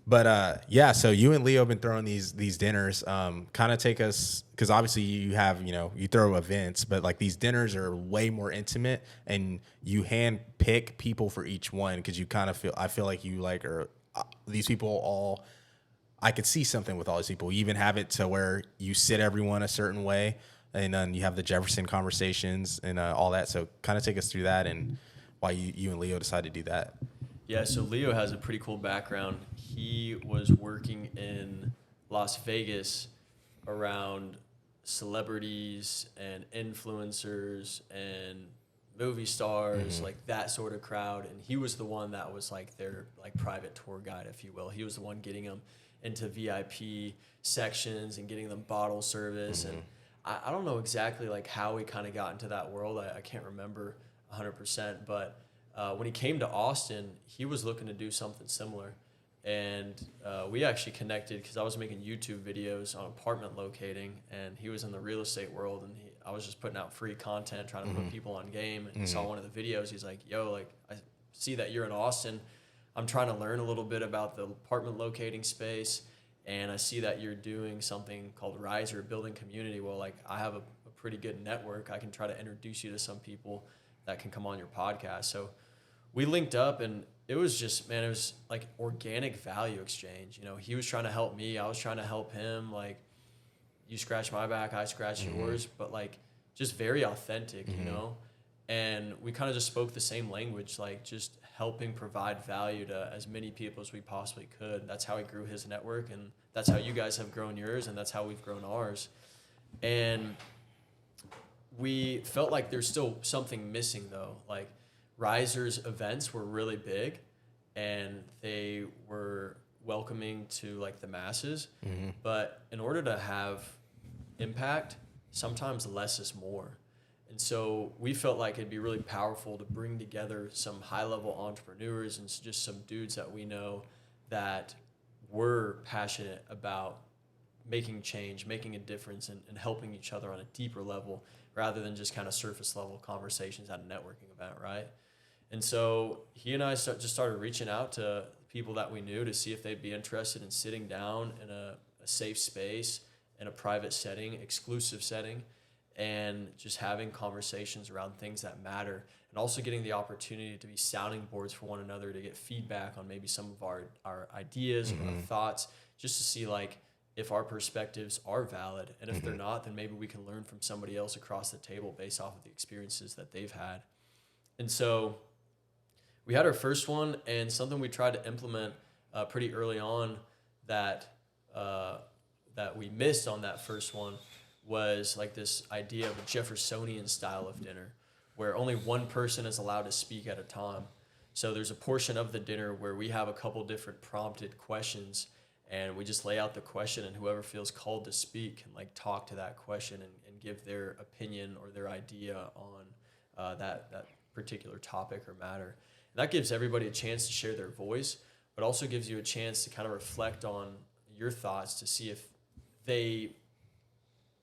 But so you and Leo have been throwing these dinners. Kind of take us, because obviously you have, you throw events, but like these dinners are way more intimate, and you hand pick people for each one, because you kind of I feel like you like are these people all. I could see something with all these people. You even have it to where you sit everyone a certain way, and then you have the Jefferson conversations and all that. So kind of take us through that and why you and Leo decided to do that. Yeah, so Leo has a pretty cool background. He was working in Las Vegas around celebrities and influencers and movie stars, like that sort of crowd. And he was the one that was like their like private tour guide, if you will. He was the one getting them into VIP sections and getting them bottle service. And I don't know exactly like how he kind of got into that world. I can't remember 100%, but when he came to Austin, he was looking to do something similar. And we actually connected because I was making YouTube videos on apartment locating, and he was in the real estate world, and I was just putting out free content, trying to put people on game. And he saw one of the videos. He's like, yo, like, I see that you're in Austin. I'm trying to learn a little bit about the apartment locating space, and I see that you're doing something called Riser, building community. Well, like, I have a pretty good network. I can try to introduce you to some people that can come on your podcast. So we linked up, and it was just, man, it was like organic value exchange. He was trying to help me. I was trying to help him. Like, you scratch my back, I scratch yours, but like just very authentic, And we kind of just spoke the same language, like just helping provide value to as many people as we possibly could. That's how he grew his network, and that's how you guys have grown yours, and that's how we've grown ours. And we felt like there's still something missing, though. Like, Risers events were really big, and they were welcoming to like the masses. Mm-hmm. But in order to have impact, sometimes less is more. And so we felt like it'd be really powerful to bring together some high-level entrepreneurs and just some dudes that we know that were passionate about making change, making a difference, and helping each other on a deeper level rather than just kind of surface-level conversations at a networking event, right? And so he and I just started reaching out to people that we knew to see if they'd be interested in sitting down in a safe space, in a private setting, exclusive setting, and just having conversations around things that matter, and also getting the opportunity to be sounding boards for one another to get feedback on maybe some of our ideas or our thoughts, just to see like if our perspectives are valid, and if they're not, then maybe we can learn from somebody else across the table based off of the experiences that they've had. And so we had our first one, and something we tried to implement pretty early on that we missed on that first one was like this idea of a Jeffersonian style of dinner where only one person is allowed to speak at a time. So there's a portion of the dinner where we have a couple different prompted questions, and we just lay out the question, and whoever feels called to speak can like talk to that question and give their opinion or their idea on that particular topic or matter. And that gives everybody a chance to share their voice, but also gives you a chance to kind of reflect on your thoughts to see if they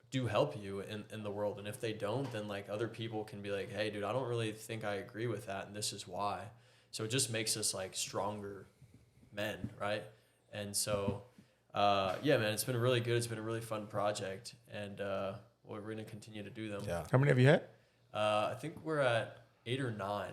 do help you in the world. And if they don't, then like other people can be like, hey dude, I don't really think I agree with that, and this is why. So it just makes us like stronger men, right? And so yeah, man, it's been really good. It's been a really fun project, and we're gonna continue to do them. Yeah. How many have you had? I think we're at 8 or 9.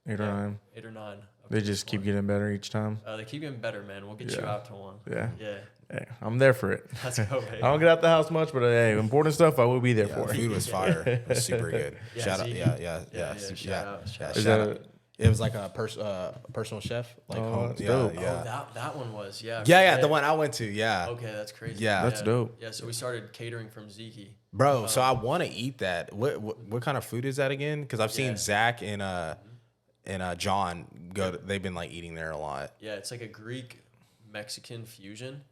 8 or 9. 8 or 9. They just keep getting better each time. They keep getting better, man. We'll get you out to one. Yeah. Yeah. Hey, I'm there for it. Let's go, baby. I don't get out the house much, but hey, important stuff I will be there for. The food was fire. It was super good. Yeah, shout out. Ziki. Shout out. Shout out. It was like a personal chef, like home. That's Yeah, dope. yeah. Oh, that one was, Yeah, yeah. the one I went to, yeah. Okay, that's crazy. Yeah. That's dope. Yeah, so we started catering from Ziki. Bro, so I want to eat that. What kind of food is that again? Because I've seen Zach and John they've been like eating there a lot. Yeah, it's like a Greek-Mexican fusion.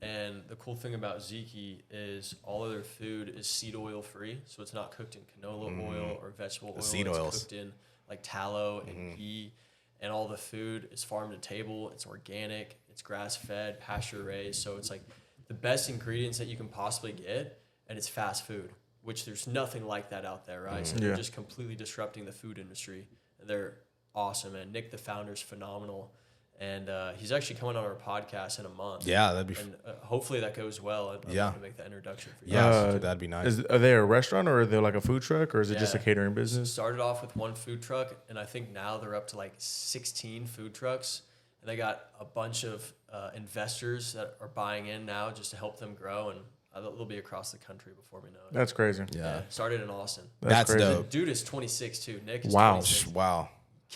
And the cool thing about Ziki is all of their food is seed oil free. So it's not cooked in canola oil or vegetable oil. Seed it's oils. cooked in like tallow and ghee. And all the food is farm to table. It's organic. It's grass-fed, pasture-raised. So it's like the best ingredients that you can possibly get. And it's fast food, which there's nothing like that out there, right? So they're just completely disrupting the food industry. And they're awesome. And Nick, the founder, is phenomenal. And he's actually coming on our podcast in a month. Yeah, that'd be. And hopefully that goes well. I'd love to make that introduction for you. Yeah, that'd be nice. Are they a restaurant, or are they like a food truck, or is it just a catering business? Started off with one food truck, and I think now they're up to like 16 food trucks. And they got a bunch of investors that are buying in now just to help them grow. And they'll be across the country before we know it. That's crazy. Yeah. Started in Austin. That's crazy. dope. Dude is 26 too. Nick is Wow. 26. Wow.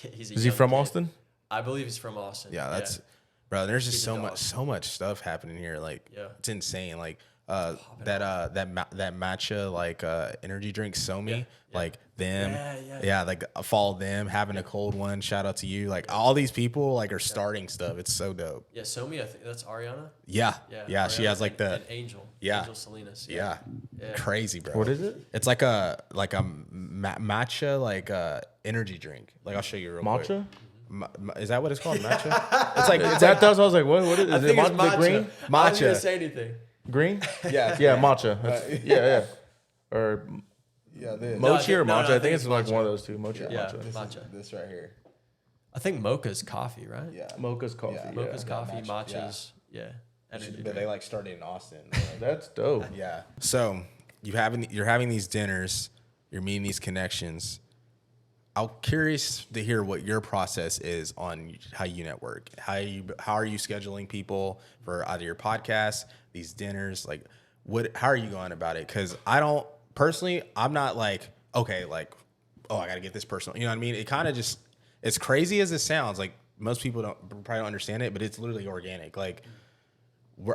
Is he from Austin? I believe he's from Austin. Yeah, that's bro. There's just He's a so much stuff happening here. Like, it's insane. Like, that matcha like energy drink Somi, like them, like follow them, having a cold one. Shout out to you. Like all these people like are starting stuff. It's so dope. Yeah, Somi, I think that's Ariana. Yeah. Ariana She has like and Angel. Yeah. Angel Salinas. Yeah. Crazy, bro. What is it? It's like a matcha like energy drink. Like I'll show you real quick. Matcha? Is that what it's called? Matcha? It's like That's I was like, what is it? Is it matcha? Green? I wasn't gonna Matcha. say anything. Green? Yeah. Yeah, matcha. Yeah. Or This. mochi or no, matcha? I think it's it's like matcha. one of those two. Mochi or Yeah. matcha. Matcha. This right here. I think mocha's coffee, right? Yeah. Mocha's coffee. Yeah. Mocha's coffee, matcha, matcha's, energy But drink. they like started in Austin. That's dope. Yeah. So you're having these dinners, you're meeting these connections. I'm curious to hear what your process is on how you network. How are you scheduling people for either your podcast, these dinners? Like, how are you going about it? Because I'm not like, okay, like oh, I got to get this personal. You know what I mean? It kind of just, as crazy as it sounds, like most people probably don't understand it, but it's literally organic. Like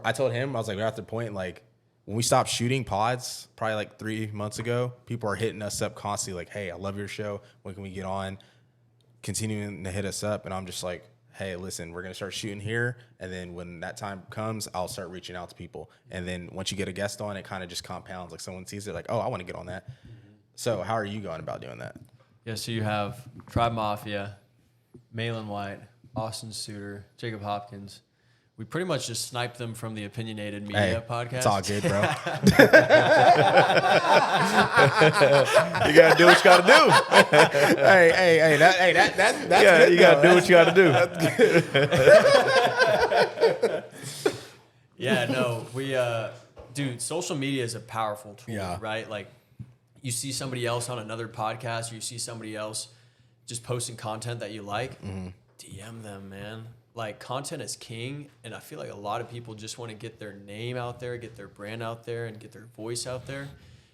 I told him, I was like, we're at the point, like when we stopped shooting pods, probably like 3 months ago, people are hitting us up constantly like, hey, I love your show. When can we get on? Continuing to hit us up. And I'm just like, hey, listen, we're going to start shooting here. And then when that time comes, I'll start reaching out to people. And then once you get a guest on, it kind of just compounds. Like someone sees it like, oh, I want to get on that. So how are you going about doing that? Yeah, so you have Tribe Mafia, Malin White, Austin Suter, Jacob Hopkins. We pretty much just sniped them from the Opinionated Media podcast. It's all good, bro. You gotta do what you gotta do. hey, that's good. You gotta do what you gotta do. Yeah, no, we, dude, social media is a powerful tool, right? Like, you see somebody else on another podcast, or you see somebody else just posting content that you like, DM them, man. Like, content is king, and I feel like a lot of people just want to get their name out there, get their brand out there, and get their voice out there.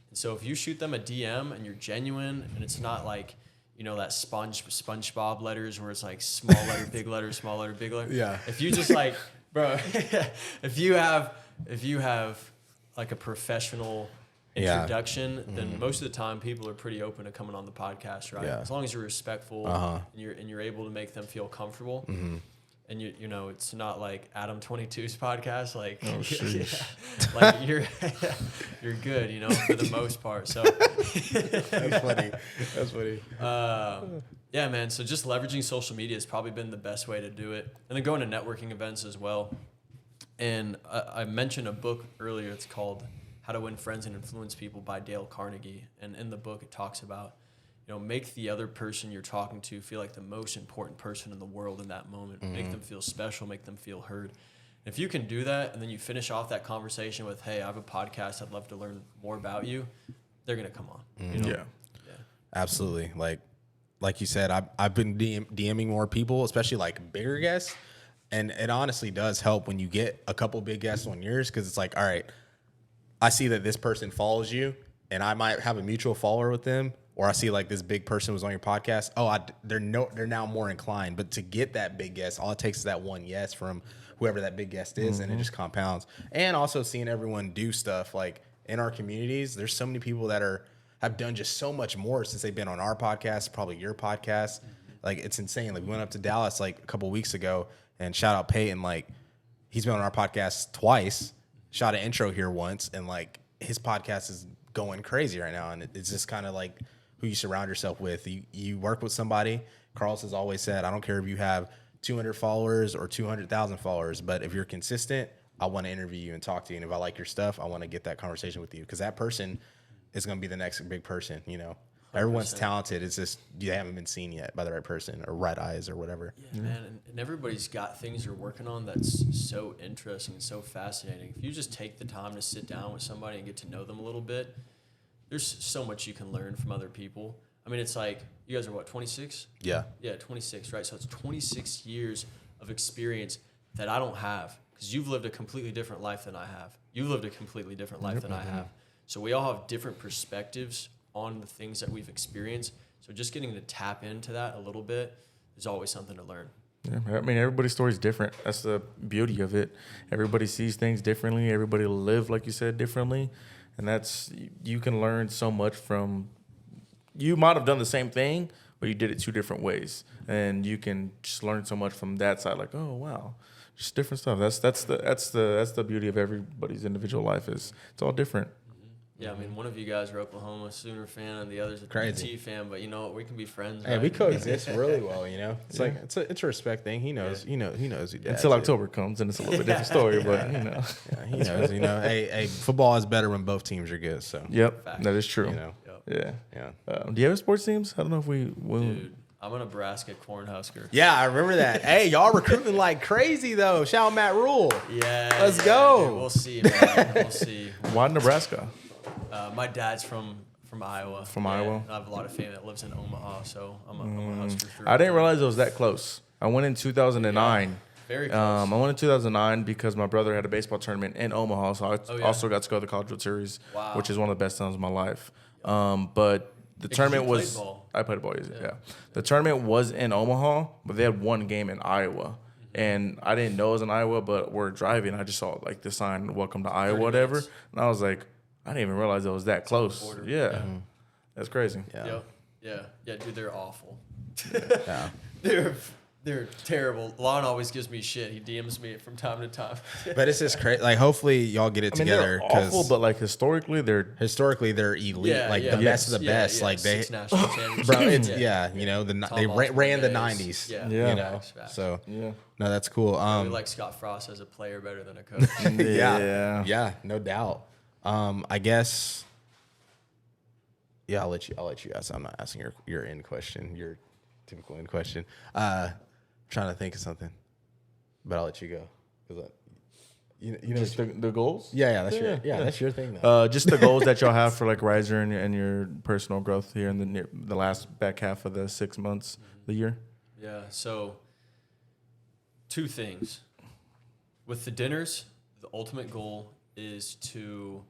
And so if you shoot them a DM and you're genuine, and it's not like, you know, that SpongeBob letters where it's like small letter, big letter, small letter, big letter. Yeah. If you just like, bro, if you have like a professional introduction, then most of the time people are pretty open to coming on the podcast, right? Yeah. As long as you're respectful and you're able to make them feel comfortable. And you know, it's not like Adam 22's podcast. Like, like you're good, you know, for the most part. So That's funny. That's funny. Yeah, man. So just leveraging social media has probably been the best way to do it. And then going to networking events as well. And I mentioned a book earlier. It's called How to Win Friends and Influence People by Dale Carnegie. And in the book, it talks about, you know, make the other person you're talking to feel like the most important person in the world in that moment. Make them feel special, make them feel heard. And if you can do that, and then you finish off that conversation with, hey, I have a podcast, I'd love to learn more about you, they're going to come on. You know? Yeah. Absolutely. Like you said, I've been DMing more people, especially like bigger guests. And it honestly does help when you get a couple big guests on yours, because it's like, all right, I see that this person follows you, and I might have a mutual follower with them. Or I see like this big person was on your podcast. Oh, they're now more inclined. But to get that big guest, all it takes is that one yes from whoever that big guest is, and it just compounds. And also seeing everyone do stuff like in our communities. There's so many people that have done just so much more since they've been on our podcast, probably your podcast. Like, it's insane. Like, we went up to Dallas like a couple weeks ago, and shout out Peyton. Like, he's been on our podcast twice. Shot an intro here once, and like his podcast is going crazy right now. And it's just kind of like who you surround yourself with. You work with somebody. Carlos has always said, I don't care if you have 200 followers or 200,000 followers, but if you're consistent, I want to interview you and talk to you. And if I like your stuff, I want to get that conversation with you, because that person is going to be the next big person. You know, 100%. Everyone's talented. It's just you haven't been seen yet by the right person, or right eyes, or whatever. Yeah, man. And everybody's got things you're working on that's so interesting and so fascinating. If you just take the time to sit down with somebody and get to know them a little bit, there's so much you can learn from other people. I mean, it's like, you guys are what, 26? Yeah. Yeah, 26, right? So it's 26 years of experience that I don't have, because you've lived a completely different life than I have. You've lived a completely different life than I have. So we all have different perspectives on the things that we've experienced. So just getting to tap into that a little bit is always something to learn. Yeah, I mean, everybody's story is different. That's the beauty of it. Everybody sees things differently. Everybody live, like you said, differently. And you can learn so much from, you might have done the same thing, but you did it two different ways. And you can just learn so much from that side. Like, oh, wow, just different stuff. That's the beauty of everybody's individual life, is it's all different. Yeah, I mean, one of you guys are Oklahoma Sooner fan, and the other's a TT fan. But you know what? We can be friends. Hey, right? we coexist really well. You know, it's like it's a respect thing. He knows. Yeah. He knows. Who Until October comes, and it's a little bit different story. But you know, yeah, he knows. You know, hey, football is better when both teams are good. So yep, Fact. that is true. You know, yeah. Do you have sports teams? I don't know if we. Dude, I'm a Nebraska Cornhusker. Yeah, I remember that. Hey, y'all recruiting like crazy though. Shout out Matt Rule. Yeah, Let's go. Dude, we'll see, man. We'll see. Why Nebraska? My dad's from Iowa. Iowa? I have a lot of family that lives in Omaha, so I'm a Husker. I didn't realize it was that close. I went in 2009. Yeah, very close. I went in 2009 because my brother had a baseball tournament in Omaha, so I also got to go to the College World Series, Wow. which is one of the best times of my life. But the tournament was. Ball. I played ball. Yeah. The tournament was in Omaha, but they had one game in Iowa. And I didn't know it was in Iowa, but we're driving. I just saw like the sign, "Welcome to Iowa," whatever. Minutes. And I was like, I didn't even realize it was that close. Yeah. Mm-hmm. That's crazy. Yeah. Yeah, dude, they're awful. Yeah. They're terrible. Lon always gives me shit. He DMs me from time to time. But it's just crazy. Like, hopefully y'all get it together. They're awful, but like historically they're elite. The best of the best. Like they, national champions. Bro, it's you know, they ran the 90s. Yeah. You know, so no, that's cool. We like Scott Frost as a player better than a coach. yeah, no doubt. I guess. Yeah, I'll let you ask. I'm not asking your end question. Your typical end question. Trying to think of something, but I'll let you go. You know just the goals. Yeah, that's your thing. Just the goals that y'all have for like Riser and your personal growth here in the last back half of the 6 months, the year. Yeah. So 2 things with the dinners. The ultimate goal is to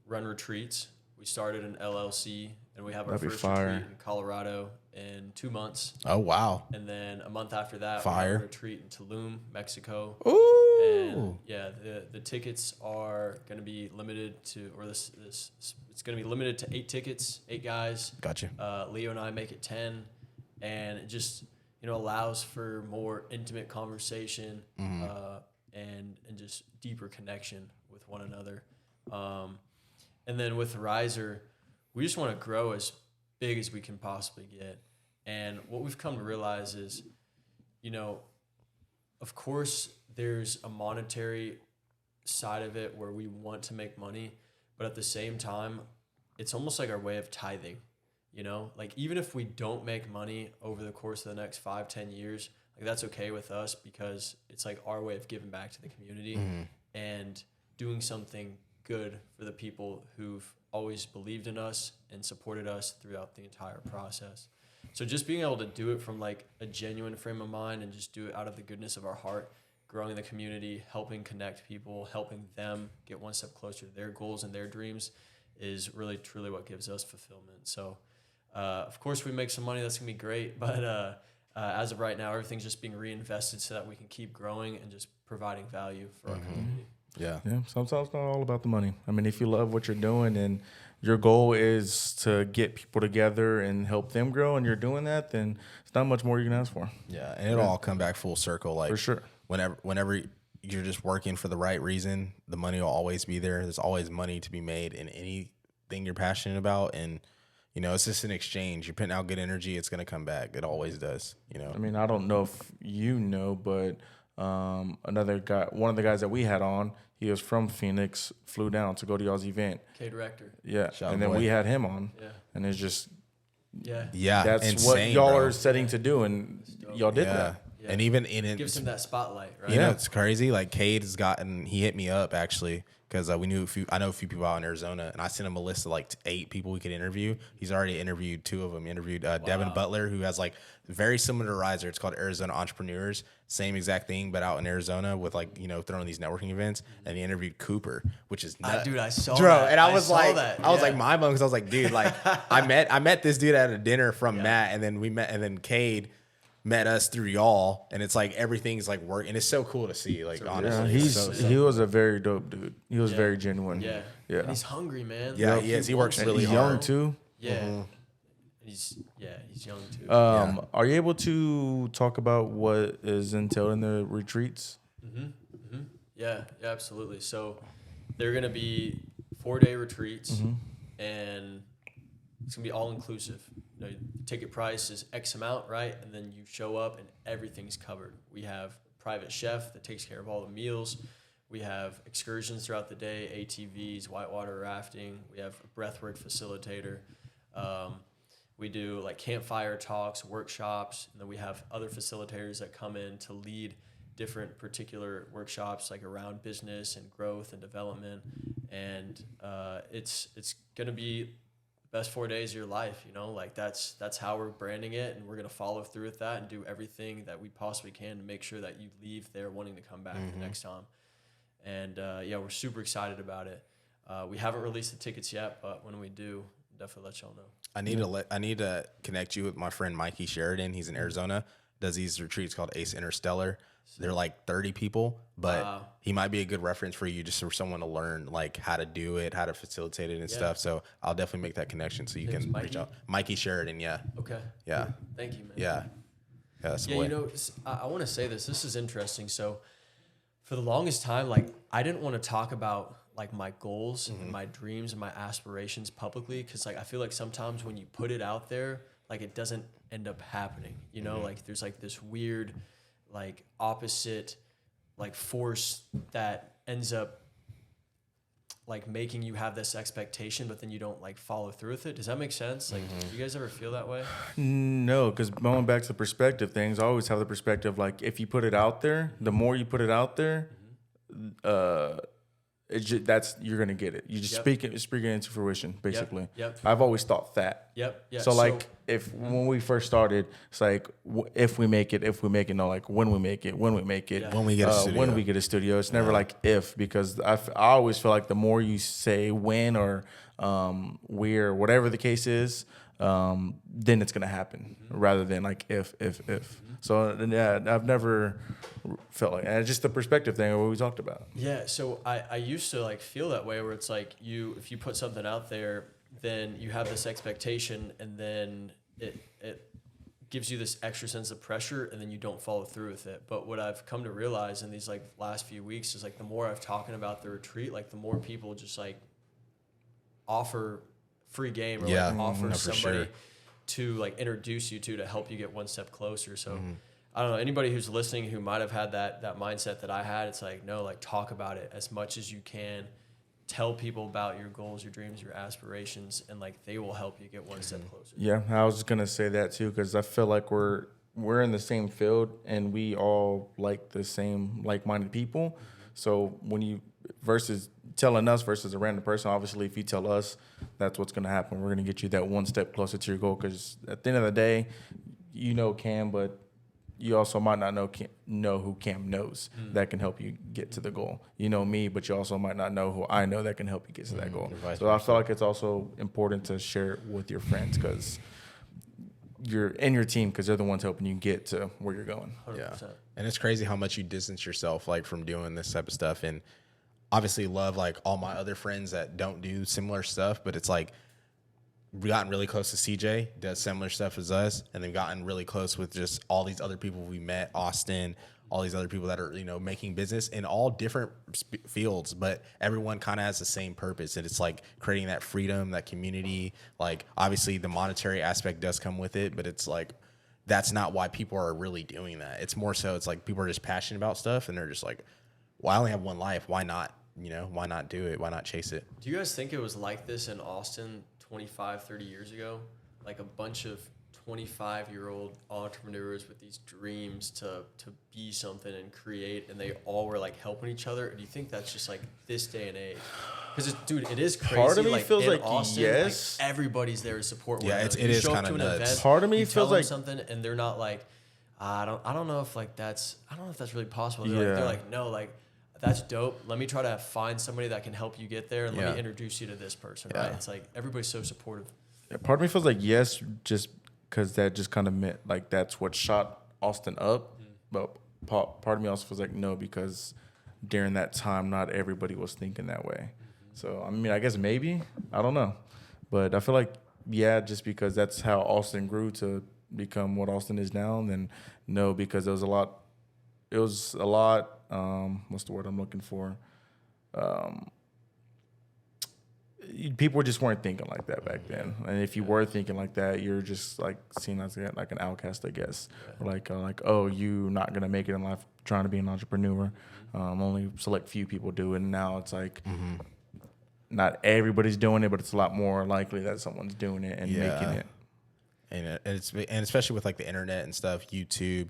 run retreats. We started an LLC, and we have our first retreat in Colorado in 2 months. Oh, wow. And then a month after that, we have a retreat in Tulum, Mexico. Ooh. And the tickets are going to be limited to, or this it's going to be limited to 8 tickets, 8 guys. Gotcha. Leo and I make it 10, and it just, allows for more intimate conversation, and just deeper connection with one another. And then with Riser, we just want to grow as big as we can possibly get. And what we've come to realize is, of course, there's a monetary side of it where we want to make money, but at the same time, it's almost like our way of tithing, Like, even if we don't make money over the course of the next 5-10 years, like, that's okay with us because it's like our way of giving back to the community and doing something good for the people who've always believed in us and supported us throughout the entire process. So just being able to do it from like a genuine frame of mind and just do it out of the goodness of our heart, growing the community, helping connect people, helping them get one step closer to their goals and their dreams is really, truly what gives us fulfillment. So, of course, we make some money. That's going to be great. But as of right now, everything's just being reinvested so that we can keep growing and just providing value for our community. Yeah. Sometimes it's not all about the money. I mean, if you love what you're doing and your goal is to get people together and help them grow, and you're doing that, then it's not much more you can ask for. Yeah, and it'll all come back full circle. Like, for sure. Whenever you're just working for the right reason, the money will always be there. There's always money to be made in anything you're passionate about, and it's just an exchange. You're putting out good energy, it's going to come back. It always does. I mean, I don't know if you know, but another guy, one of the guys that we had on, he was from Phoenix, flew down to go to y'all's event. K-Director. Yeah. And then we had him on. Yeah. And it's just, that's insane, what y'all are setting to do, and y'all did that. Yeah. And even in it, gives him that spotlight, right? It's crazy. Like, Cade he hit me up actually because I know a few people out in Arizona, and I sent him a list of like 8 people we could interview. He's already interviewed 2 of them. He interviewed Devin Butler, who has like very similar to Riser. It's called Arizona Entrepreneurs. Same exact thing, but out in Arizona with like, throwing these networking events. And he interviewed Cooper, which is nuts. Dude, I saw that. And I was like mind blown because I was like, dude, like I met this dude at a dinner from Matt, and then Cade met us through y'all, and it's like everything's like work, and it's so cool to see. Like, honestly, he was a very dope dude. He was very genuine. Yeah. And he's hungry, man. Yeah, he is. He works really hard. He's young too. Yeah. Mm-hmm. He's young too. Are you able to talk about what is entailed in the retreats? Yeah, absolutely. So they're gonna be 4-day retreats, and it's gonna be all inclusive. Ticket price is X amount, right? And then you show up and everything's covered. We have a private chef that takes care of all the meals. We have excursions throughout the day, ATVs, whitewater rafting. We have a breathwork facilitator. We do like campfire talks, workshops, and then we have other facilitators that come in to lead different particular workshops like around business and growth and development. And it's gonna be best 4 days of your life, like that's how we're branding it, and we're going to follow through with that and do everything that we possibly can to make sure that you leave there wanting to come back the next time. And we're super excited about it. We haven't released the tickets yet, but when we do, definitely let y'all know. I need to connect you with my friend Mikey Sheridan. He's in Arizona. Does these retreats called Ace Interstellar. They're like 30 people, but he might be a good reference for you, just for someone to learn like how to do it, how to facilitate it and stuff. So I'll definitely make that connection so you can reach out. Mikey Sheridan, yeah. Okay. Yeah. Cool. Thank you, man. Yeah. That's yeah, you know, I want to say this. This is interesting. So for the longest time, like I didn't want to talk about like my goals and my dreams and my aspirations publicly, because like I feel like sometimes when you put it out there, like it doesn't end up happening. You know, like there's like this weird like opposite like force that ends up like making you have this expectation, but then you don't like follow through with it. Does that make sense? Like, do you guys ever feel that way? No, because going back to the perspective things, I always have the perspective like if you put it out there, the more you put it out there, that's you're gonna get it. You just speak it into fruition, basically. Yep. I've always thought that. Yep. So like if when we first started, it's like if we make it, no, like when we make it, when we get a studio. When we get a studio. It's never like if, because I always feel like the more you say when or where, whatever the case is, then it's gonna happen rather than like if. So yeah, I've never felt like, and it's just the perspective thing of what we talked about. Yeah, so I used to like feel that way, where it's like if you put something out there, then you have this expectation, and then it gives you this extra sense of pressure, and then you don't follow through with it. But what I've come to realize in these like last few weeks is like the more I've talking about the retreat, like the more people just like offer free game or like offer somebody to like introduce you to help you get one step closer. So I don't know, anybody who's listening who might have had that mindset that I had, it's like, no, like talk about it as much as you can. Tell people about your goals, your dreams, your aspirations, and like they will help you get one step closer. Yeah, I was gonna say that too, because I feel like we're in the same field and we all like the same like-minded people. So when you versus telling us versus a random person, obviously if you tell us, that's what's gonna happen. We're gonna get you that one step closer to your goal, because at the end of the day, you know Cam, but you also might not know who Cam knows that can help you get to the goal. You know me, but you also might not know who I know that can help you get to that goal. So I feel like it's also important to share it with your friends, because you're in your team, because they're the ones helping you get to where you're going. 100%. Yeah. And it's crazy how much you distance yourself like from doing this type of stuff. And obviously love like all my other friends that don't do similar stuff, but it's like we gotten really close to CJ, does similar stuff as us, and then gotten really close with just all these other people we met, Austin, all these other people that are, you know, making business in all different fields, but everyone kind of has the same purpose. And it's like creating that freedom, that community. Like obviously the monetary aspect does come with it, but it's like, that's not why people are really doing that. It's more so it's like people are just passionate about stuff and they're just like, well, I only have one life. Why not, you know, why not do it? Why not chase it? Do you guys think it was like this in Austin 25, 30 years ago? Like a bunch of 25-year-old entrepreneurs with these dreams to be something and create, and they all were like helping each other? Or do you think that's just like this day and age? Because dude, it is crazy. Part of me like, feels in like Austin, yes, like, everybody's there to support one another. It is kind of nuts. Event, part of me feels like something, and they're not like, I don't know if like that's, I don't know if that's really possible. Yeah. They're like, no, like that's dope. Let me try to find somebody that can help you get there, and let me introduce you to this person. Right? It's like everybody's so supportive. Part of me feels like yes, just because that just kind of meant like that's what shot Austin up. But part of me also feels like no, because during that time, not everybody was thinking that way. So I mean, I guess maybe, I don't know, but I feel like yeah, just because that's how Austin grew to become what Austin is now. And then no, because there was a lot. It was a lot. What's the word I'm looking for? People just weren't thinking like that back then. And if you were thinking like that, you're just like seen as like an outcast, I guess. Or like oh, you're not gonna make it in life trying to be an entrepreneur. Only select few people do it. And now it's like not everybody's doing it, but it's a lot more likely that someone's doing it and making it. And especially with like the internet and stuff, YouTube,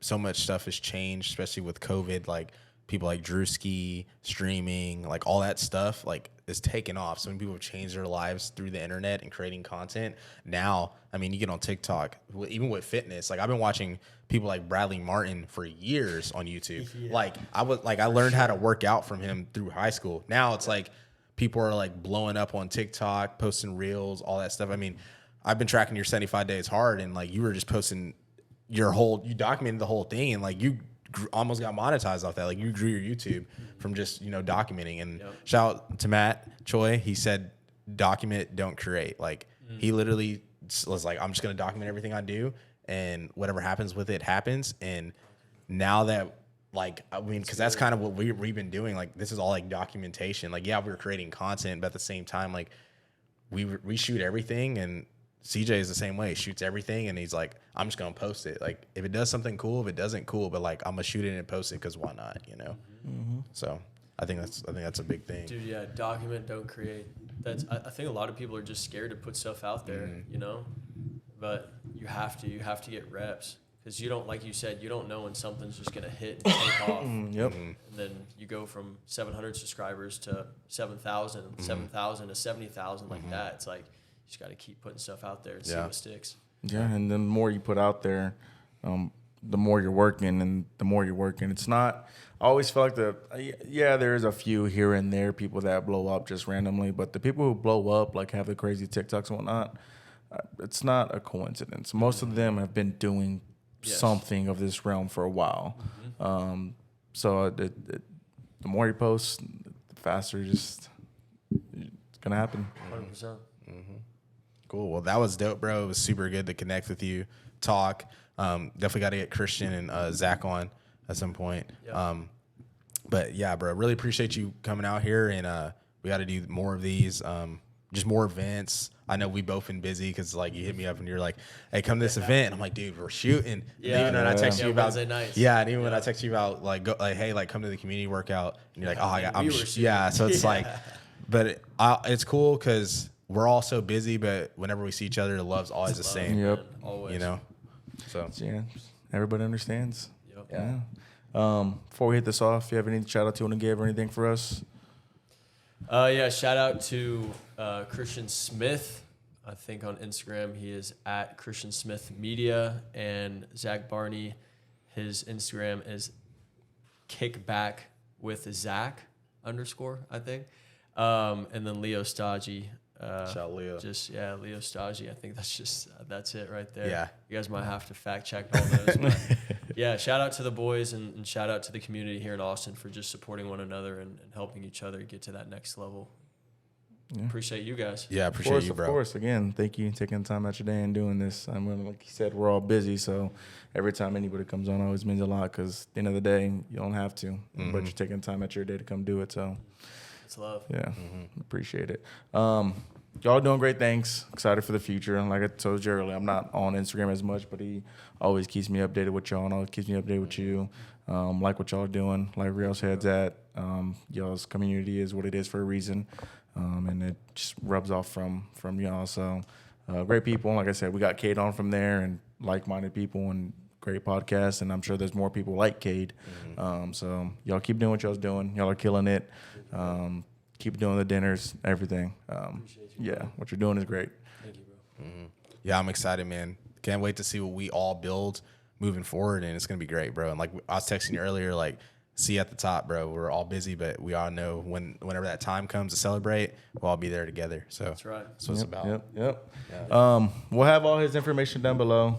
so much stuff has changed, especially with COVID. Like people like Drewski, streaming, like all that stuff, like is taken off. So many people have changed their lives through the internet and creating content. Now, I mean, you get on TikTok, even with fitness. Like I've been watching people like Bradley Martin for years on YouTube. Like I learned how to work out from him through high school. Now it's like people are like blowing up on TikTok, posting reels, all that stuff. I mean, I've been tracking your 75 Days Hard, and like you were just posting you documented the whole thing, and like you almost got monetized off that. Like you grew your YouTube from just, documenting. And shout out to Matt Choi. He said, document, don't create. Like he literally was like, I'm just going to document everything I do, and whatever happens with it happens. And now that, like, I mean, because that's kind of what we've been doing. Like, this is all like documentation. Like, yeah, we're creating content, but at the same time, like, we shoot everything, and CJ is the same way. He shoots everything, and he's like, I'm just gonna post it. Like, if it does something cool, if it doesn't, cool. But like, I'm gonna shoot it and post it because why not? So I think that's a big thing. Dude, yeah, document, don't create. I think a lot of people are just scared to put stuff out there, But you have to get reps, because you don't, like you said, you don't know when something's just gonna hit and take off. Yep. And then you go from 700 subscribers to 7,000, 7,000 to 70,000, like that. It's like, you just got to keep putting stuff out there and see what sticks. Yeah, and the more you put out there, the more you're working, and the more you're working. It's not, I always feel like there's a few here and there people that blow up just randomly, but the people who blow up, like have the crazy TikToks and whatnot, it's not a coincidence. Most of them have been doing something of this realm for a while. So the more you post, the faster it's going to happen. 100%. Cool. Well, that was dope, bro. It was super good to connect with you, talk. Definitely got to get Christian and Zach on at some point. Yep. But yeah, bro, really appreciate you coming out here, and we got to do more of these, just more events. I know we both been busy because like you hit me up and you're like, "Hey, come to this event." And I'm like, "Dude, we're shooting." Yeah. And even when I text you about Wednesday nights. Yeah, and even when I text you about like, hey, like come to the community workout, and you're like, "Oh, I'm." So it's like, but it's cool because we're all so busy, but whenever we see each other, the love's always the same. Yep. Always. So yeah, everybody understands. Yep. Yeah. Before we hit this off, you have any shout out you want to give or anything for us? Shout out to Christian Smith. I think on Instagram he is at Christian Smith Media, and Zach Barney, his Instagram is kickback with Zach _ I think. And then Leo Stodgy. Shout Leo. Leo Stodgy. I think that's it right there. Yeah. You guys might have to fact check all those. But yeah, shout out to the boys, and shout out to the community here in Austin for just supporting one another and helping each other get to that next level. Yeah. Appreciate you guys. Yeah, appreciate you, bro. Of course. Again, thank you for taking time out your day and doing this. I mean, like you said, we're all busy, so every time anybody comes on always means a lot, because at the end of the day, you don't have to, but you're taking time out your day to come do it, so. It's love. Yeah, appreciate it. Y'all doing great things. Excited for the future. And like I told you earlier, I'm not on Instagram as much, but he always keeps me updated with y'all and always keeps me updated with you. Like what y'all doing, like where y'all's heads at. Y'all's community is what it is for a reason. And it just rubs off from y'all. So great people. Like I said, we got Cade on from there, and like-minded people, and great podcast. And I'm sure there's more people like Cade. So y'all keep doing what y'all's doing. Y'all are killing it. Keep doing the dinners, everything. What you're doing is great. Thank you, bro. Yeah, I'm excited, man. Can't wait to see what we all build moving forward, and it's gonna be great, bro. And like I was texting you earlier, like, see you at the top, bro. We're all busy, but we all know whenever that time comes to celebrate, we'll all be there together. So that's right. That's what it's about. Yep. Yeah. We'll have all his information down below.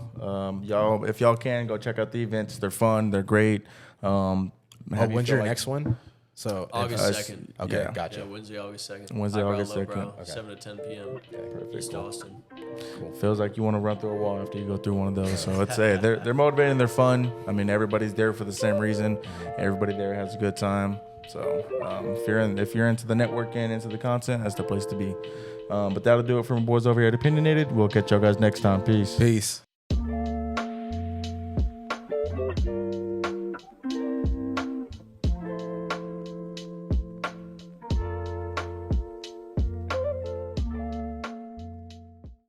Y'all, if y'all can, go check out the events. They're fun. They're great. When's your next one? So August 2nd. Okay, Yeah. gotcha. Yeah, Wednesday, August 2nd. Wednesday, Highbrow, August 2nd. lowbrow, Okay. 7 to 10 p.m. East Austin. Cool. Feels like you want to run through a wall after you go through one of those. So let's say they're motivating, they're fun. I mean, everybody's there for the same reason. Everybody there has a good time. So if you're into the networking, into the content, that's the place to be. But that'll do it from boys over here at Opinionated. We'll catch y'all guys next time. Peace. Peace.